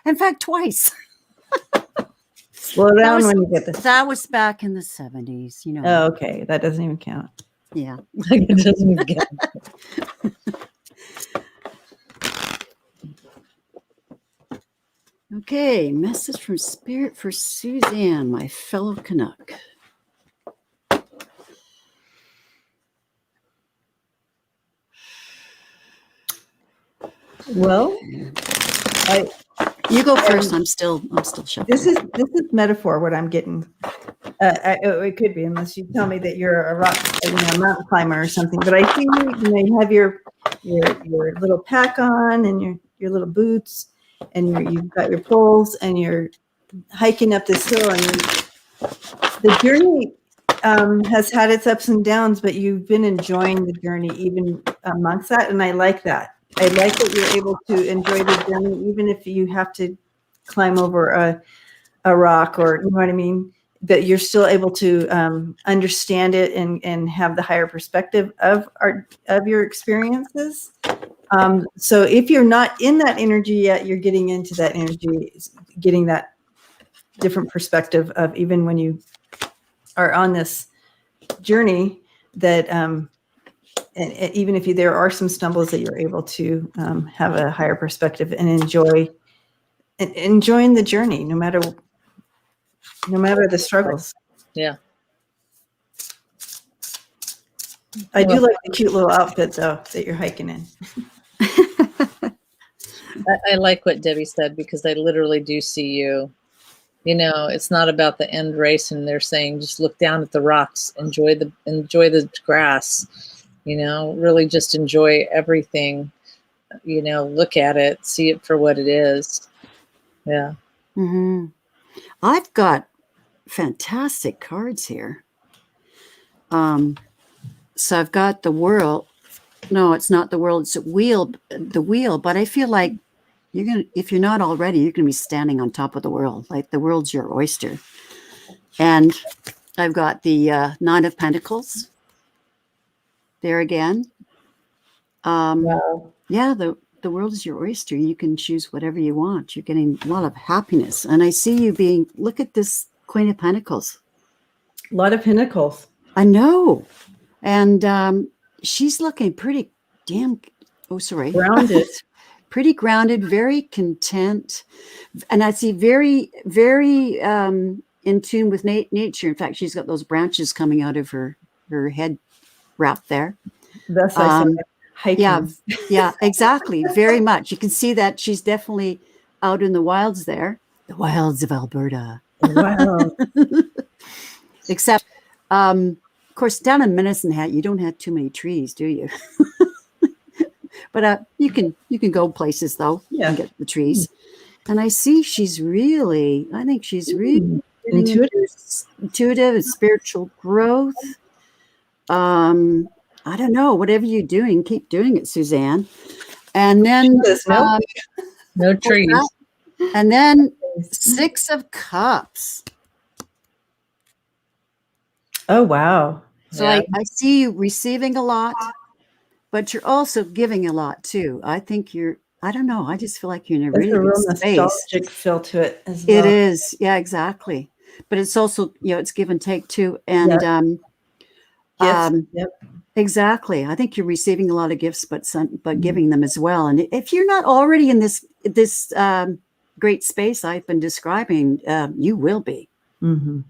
in fact, twice. Slow down when you get this. That was back in the 70s, Oh, okay. That doesn't even count. Yeah. It doesn't even count. Okay, message from Spirit for Suzanne, my fellow Canuck. Well, you go first. I'm still shuffling. This is metaphor. What I'm getting, it could be, unless you tell me that you're a mountain climber or something. But I see you have your little pack on and your little boots, and you've got your poles, and you're hiking up this hill, and the journey has had its ups and downs, but you've been enjoying the journey even amongst that. And I like that. I like that you're able to enjoy the journey, even if you have to climb over a rock, or you know what I mean, that you're still able to understand it and have the higher perspective of your experiences. So if you're not in that energy yet, you're getting into that energy, getting that different perspective of even when you are on this journey, that and even if there are some stumbles, that you're able to have a higher perspective and enjoying the journey, no matter the struggles. Yeah. I do like the cute little outfit though that you're hiking in. I like what Debbie said, because I literally do see you. You know, it's not about the end race, and they're saying just look down at the rocks, enjoy the grass, you know, really just enjoy everything, you know, look at it, see it for what it is. Yeah. Mm-hmm. I've got fantastic cards here. So I've got the world. No, it's not the world. It's the wheel. But I feel like if you're not already, you're going to be standing on top of the world. Like the world's your oyster. And I've got the Nine of Pentacles there again. Wow. Yeah, the world is your oyster. You can choose whatever you want. You're getting a lot of happiness. And I see you look at this Queen of Pentacles. A lot of pentacles. I know. And she's looking pretty Grounded. pretty grounded, very content. And I see very, very in tune with nature. In fact, she's got those branches coming out of her head wrap there. That's hiking. Yeah, exactly. Very much. You can see that she's definitely out in the wilds there. The wilds of Alberta. Wow. Except, of course, down in Medicine Hat, you don't have too many trees, do you? But you can go places though. Yeah. And get the trees. And I see she's really intuitive and spiritual growth. I don't know, whatever you're doing, keep doing it, Suzanne. And then no trees. And then Six of Cups. Oh, wow. So yeah. I see you receiving a lot, but you're also giving a lot too. I think I don't know. I just feel like you're in a really good space. Nostalgic feel to it as well. It is. Yeah, exactly. But it's also, it's give and take too. And exactly. I think you're receiving a lot of gifts, but giving them as well. And if you're not already in this great space I've been describing, you will be. Mm-hmm.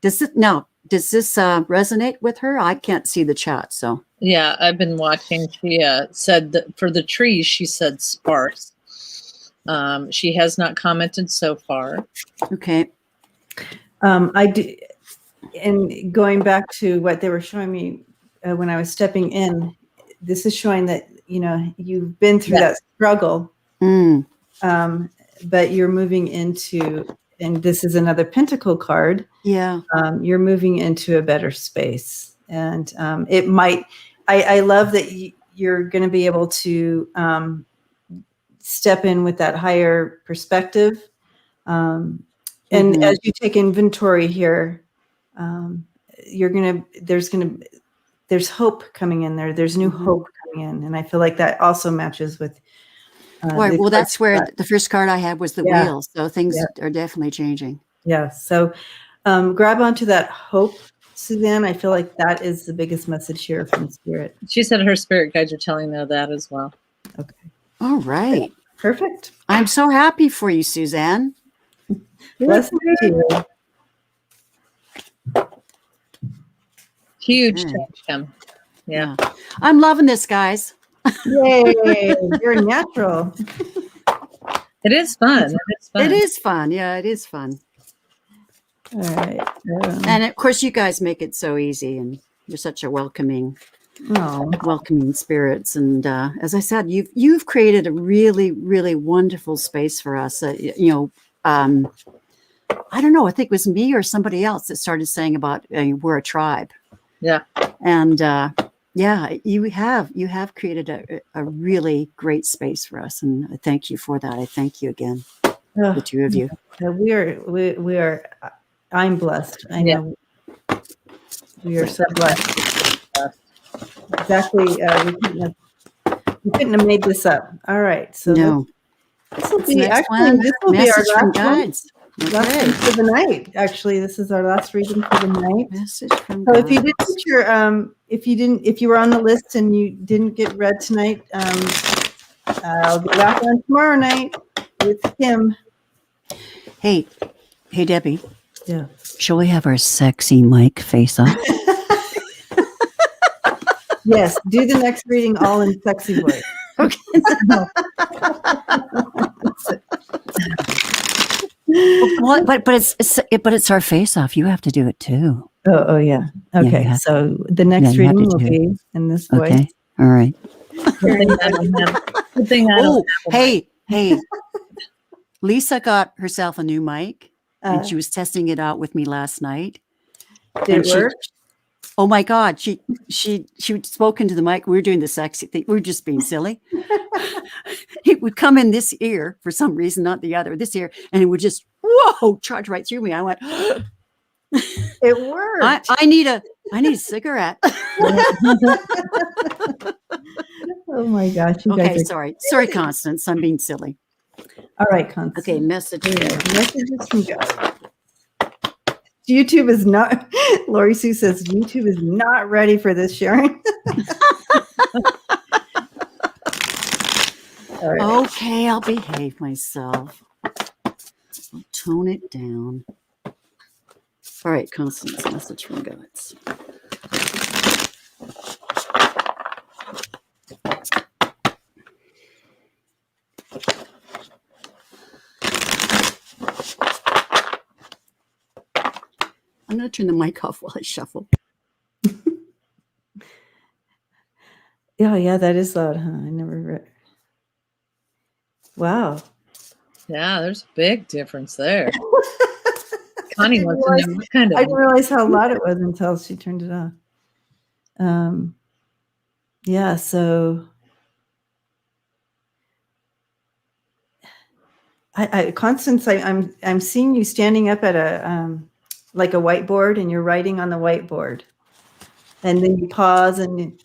Does this resonate with her? I can't see the chat, so. Yeah, I've been watching. She said that for the trees, she said sparse. She has not commented so far. Okay. I do, and going back to what they were showing me when I was stepping in, this is showing that, you've been through that struggle, but you're moving into, and this is another Pentacle card. Yeah. You're moving into a better space. And it might, I love that you're going to be able to step in with that higher perspective. And as you take inventory here, there's hope coming in there. There's new hope coming in. And I feel like that also matches with. Right. Well, that's where the first card I had was the wheel. So things are definitely changing. Yeah. So grab onto that hope, Suzanne. I feel like that is the biggest message here from Spirit. She said her spirit guides are telling her that as well. Okay. All right. Perfect. I'm so happy for you, Suzanne. Blessings to you. Huge change come. Yeah. I'm loving this, guys. Yay. You're natural. It is fun. It is fun. Yeah, it is fun. All right. And of course, you guys make it so easy, and you're such a welcoming spirits. And as I said, you've created a really, really wonderful space for us. I don't know, I think it was me or somebody else that started saying about we're a tribe. Yeah. And yeah, you have created a really great space for us, and I thank you for that. I thank you again, the two of you. We are. I'm blessed. I know we are so blessed. Exactly. We couldn't have made this up. All right. So no, this will be next actually one, this will be our message from last guides. one. Last one for the night. Actually, this is our last reading for the night. Message from So guides. if you didn't get your if you were on the list and you didn't get read tonight, I'll be back on tomorrow night with Kim. Hey, Debbie. Yeah. Shall we have our sexy mic face off? Yes. Do the next reading all in sexy voice. Okay. Well, but it's our face off. You have to do it too. Oh yeah. Okay. Yeah, so the next you have reading to will do be in this voice. Okay. All right. Good thing I don't have a Hey. Lisa got herself a new mic, and she Uh, was testing it out with me last night. Did it work? Oh my God. She spoke into the mic. We were doing the sexy thing. We were just being silly. It would come in this ear for some reason, not the other, this ear. And it would just, whoa, charge right through me. I went, It worked. I need a cigarette. Oh my gosh. You Okay. guys are Sorry, Constance. I'm being silly. all right, Constance. Okay. Message. Messages from God. YouTube is not, Lori Sue says, YouTube is not ready for this sharing. All right. Okay, I'll behave myself. I'll tone it down. All right, Constance, message from Guides. I'm going to turn the mic off while I shuffle. Yeah, that is loud, huh? I never read. Wow. Yeah, there's a big difference there. Connie wants to know what kind I of. didn't realize how loud it was until she turned it off. Yeah, so Constance, I'm seeing you standing up at a like a whiteboard, and you're writing on the whiteboard, and then you pause and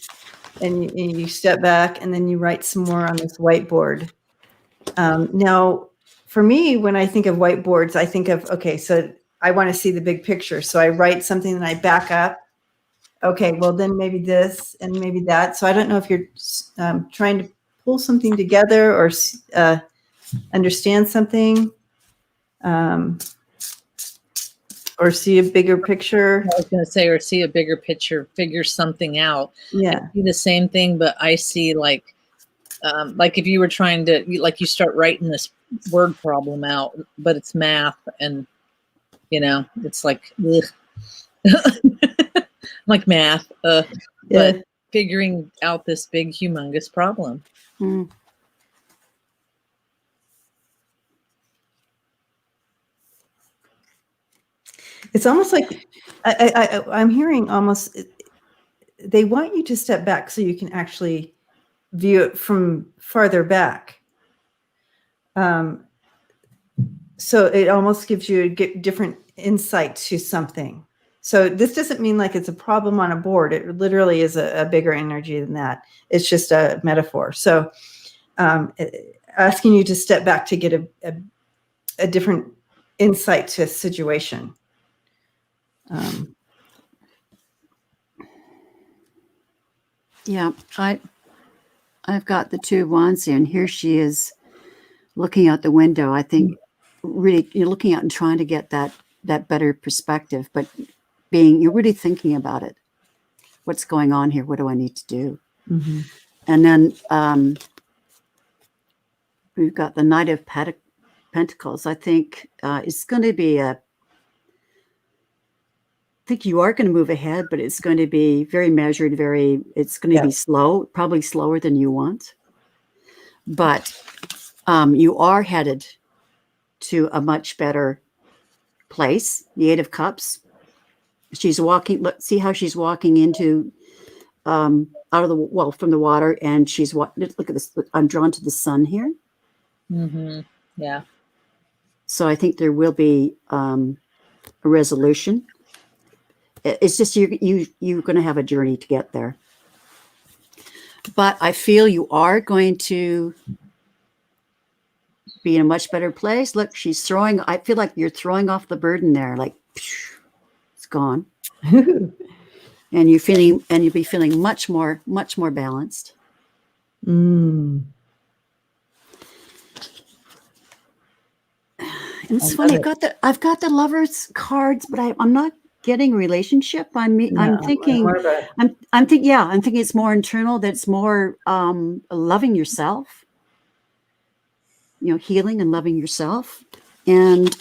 you step back, and then you write some more on this whiteboard. Now, for me, when I think of whiteboards, I think of, okay, so I want to see the big picture. So I write something and I back up. Okay, well, then maybe this and maybe that. So I don't know if you're trying to pull something together or understand something or see a bigger picture. I was going to say, or see a bigger picture, figure something out. Yeah. I see the same thing, but I see like if you were trying to, like, you start writing this word problem out, but it's math, and it's like like math, but figuring out this big, humongous problem. Mm. It's almost like I'm hearing almost they want you to step back so you can actually view it from farther back. So it almost gives you a different insight to something. So this doesn't mean like it's a problem on a board. It literally is a bigger energy than that. It's just a metaphor. So asking you to step back to get a different insight to a situation. Yeah, I've got the two wands here, and here she is looking out the window. I think really you're looking out and trying to get that better perspective, but you're really thinking about it. What's going on here? What do I need to do? Mm-hmm. And then we've got the Knight of Pentacles. I think it's going to be I think you are going to move ahead, but it's going to be very measured, it's going to be slow, probably slower than you want. But you are headed to a much better place, the Eight of Cups. She's walking, see how she's walking into, out of the, well, from the water, and she's, look at this, I'm drawn to the sun here. Mm-hmm. Yeah. So I think there will be a resolution. It's just you're going to have a journey to get there. But I feel you are going to be in a much better place. Look, she's throwing, I feel like you're throwing off the burden there, like it's gone. And you're feeling, and you'll be feeling much more balanced. Mm. And it's funny, I've got the Lovers cards, but I'm not getting relationship. I'm thinking it's more internal. That's more loving yourself. You know, healing and loving yourself. And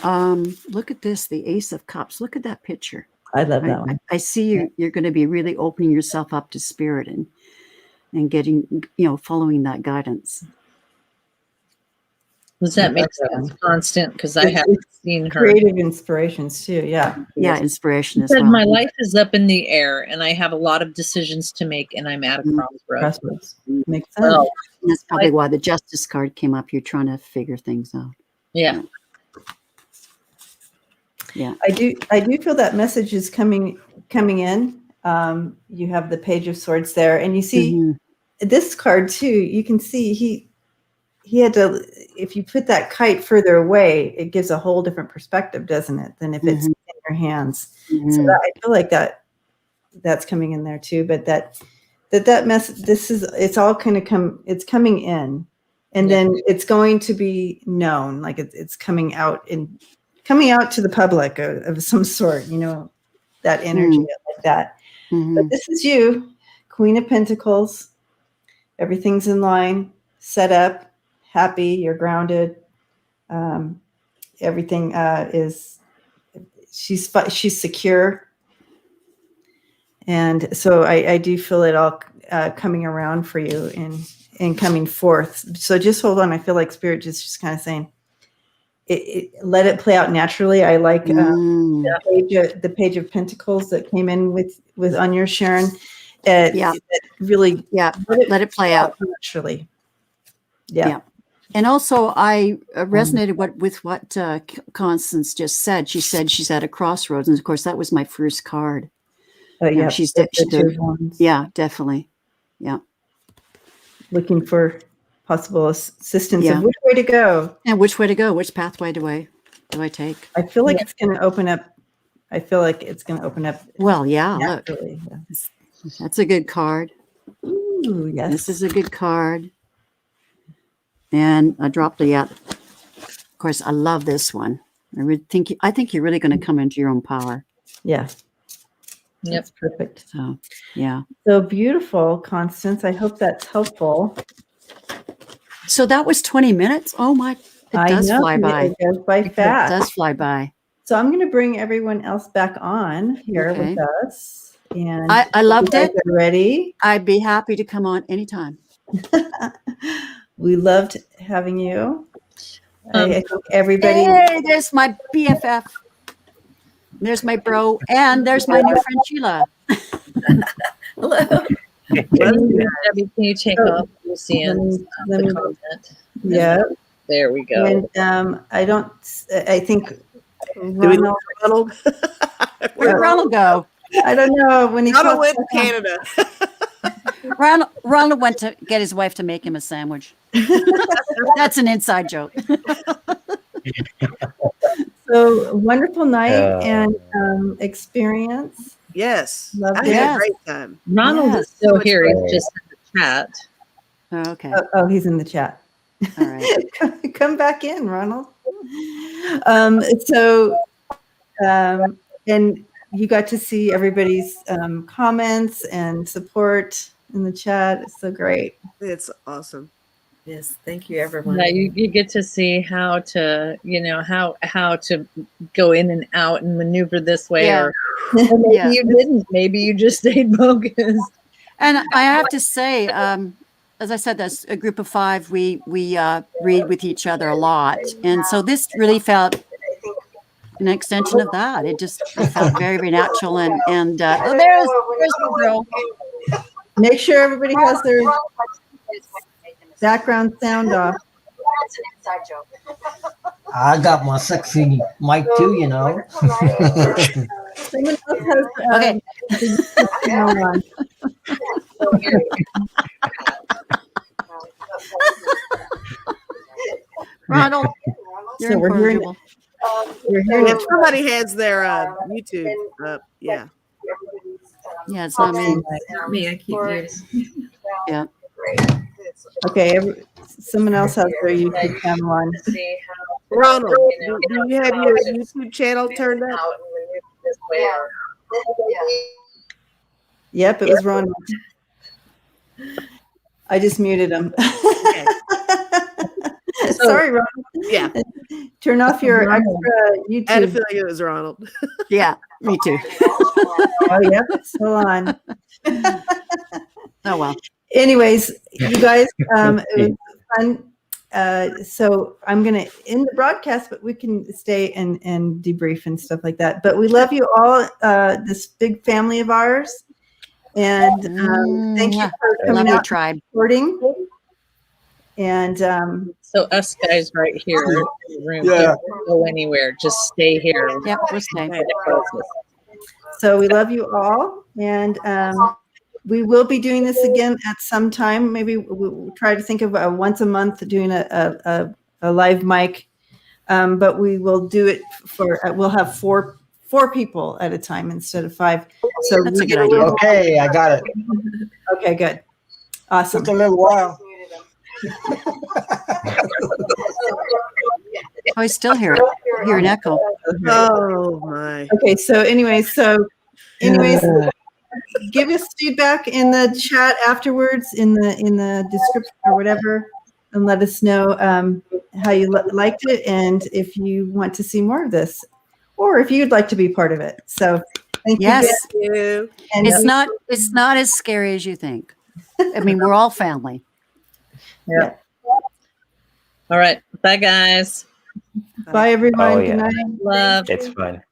look at this, the Ace of Cups. Look at that picture. I love that one. I see you're going to be really opening yourself up to spirit and getting, you know, following that guidance. Does that make sense, Constant? Because I haven't seen her. Creative inspirations too. Yeah. Yeah, inspiration as Said well. my life is up in the air, and I have a lot of decisions to make, and I'm at a crossroads. Makes sense. Well, And that's probably why the Justice card came up. You're trying to figure things out. yeah. Yeah. I do feel that message is coming in. You have the Page of Swords there, and you see this card too. You can see he had to. If you put that kite further away, it gives a whole different perspective, doesn't it? Than if it's in your hands. So I feel like that's coming in there too. But that message. It's all kind of it's coming in, and then it's going to be known. Like it's coming out to the public of some sort, you know, that energy like that. But this is you, Queen of Pentacles. Everything's in line, set up, happy, you're grounded. Everything she's secure. And so I do feel it all coming around for you and coming forth. So just hold on. I feel like Spirit just kind of saying, let it play out naturally. I like the Page of Pentacles that came in with on your Sharon. Really, let it play out naturally. Yeah. And also, I resonated with what Constance just said. She said she's at a crossroads, and of course, that was my first card. Yeah, yeah, definitely. Yeah, looking for possible assistance of which way to go. And which way to go? Which pathway do I take? I feel like it's going to open up. Well, yeah, naturally. Look. That's a good card. Ooh, yes. This is a good card. And I dropped the Of course, I love this one. I think you're really going to come into your own power. Yeah. Yep. That's perfect. So, yeah. So beautiful, Constance. I hope that's helpful. So that was 20 minutes. Oh my, it does fly by. It goes by fast. It does fly by. So I'm going to bring everyone else back on here with us. And I loved it. Ready? I'd be happy to come on anytime. We loved having you. I think everybody. Hey, there's my BFF. There's my bro. And there's my new friend, Sheila. Hello. Debbie, can you take off Lucienne's comment? Yeah. There we go. And I think Ronald. Where'd Ronald go? I don't know. When he Ronald went to Canada. Ronald went to get his wife to make him a sandwich. That's an inside joke. So wonderful night and experience. Yes. Loved I had it. a great time. Ronald is still here. He's just in the chat. Oh, okay. Oh, he's in the chat. All right. Come back in, Ronald. And you got to see everybody's comments and support in the chat. It's so great. It's awesome. Yes, thank you, everyone. Yeah, you get to see how to, how to go in and out and maneuver this way, or maybe you didn't. Maybe you just stayed focused. And I have to say, as I said, that's a group of 5. We read with each other a lot, and so this really felt an extension of that. It felt very, very natural. And oh, there's the girl. Make sure everybody has their background sound off. That's an inside joke. I got my sexy mic too, you know. Someone else has Okay. the channel on. Ronald, you're So we're hearing incorrigible. We're hearing If it. somebody has their YouTube up, yeah. Yeah, it's not me. Me, I keep muting. Yeah. Okay, someone else has their YouTube channel on. Ronald, do you have your YouTube channel turned up? Yep, it was Ronald. I just muted him. Okay. Sorry, Ronald. Yeah, Turn off your extra I had a YouTube. feeling it was Ronald. Yeah, me too. Oh, yep, it's still on. Oh, well. Anyways, you guys, it was fun. So I'm going to end the broadcast, but we can stay and debrief and stuff like that. But we love you all, this big family of ours. And thank you for Love coming your out tribe. and recording. And So us guys right here in the room, Yeah. don't go anywhere. Just stay here. Yep, we're staying. so we love you all. And we will be doing this again at some time. Maybe we'll try to think of once a month doing a live mic. But we will do it we'll have four people at a time instead of 5. So That's a good idea. Okay, I got it. Okay, good. Awesome. Took a little while. Oh, I still hear it. I hear an echo. Oh my. Okay, so anyways, give us feedback in the chat afterwards in the description or whatever, and let us know how you liked it and if you want to see more of this, or if you'd like to be part of it. So thank Yes. you. And It's not as scary as you think. I mean, we're all family. Yeah. All right. Bye, guys. bye everyone. Oh, Good yeah. night. Love. It's fun.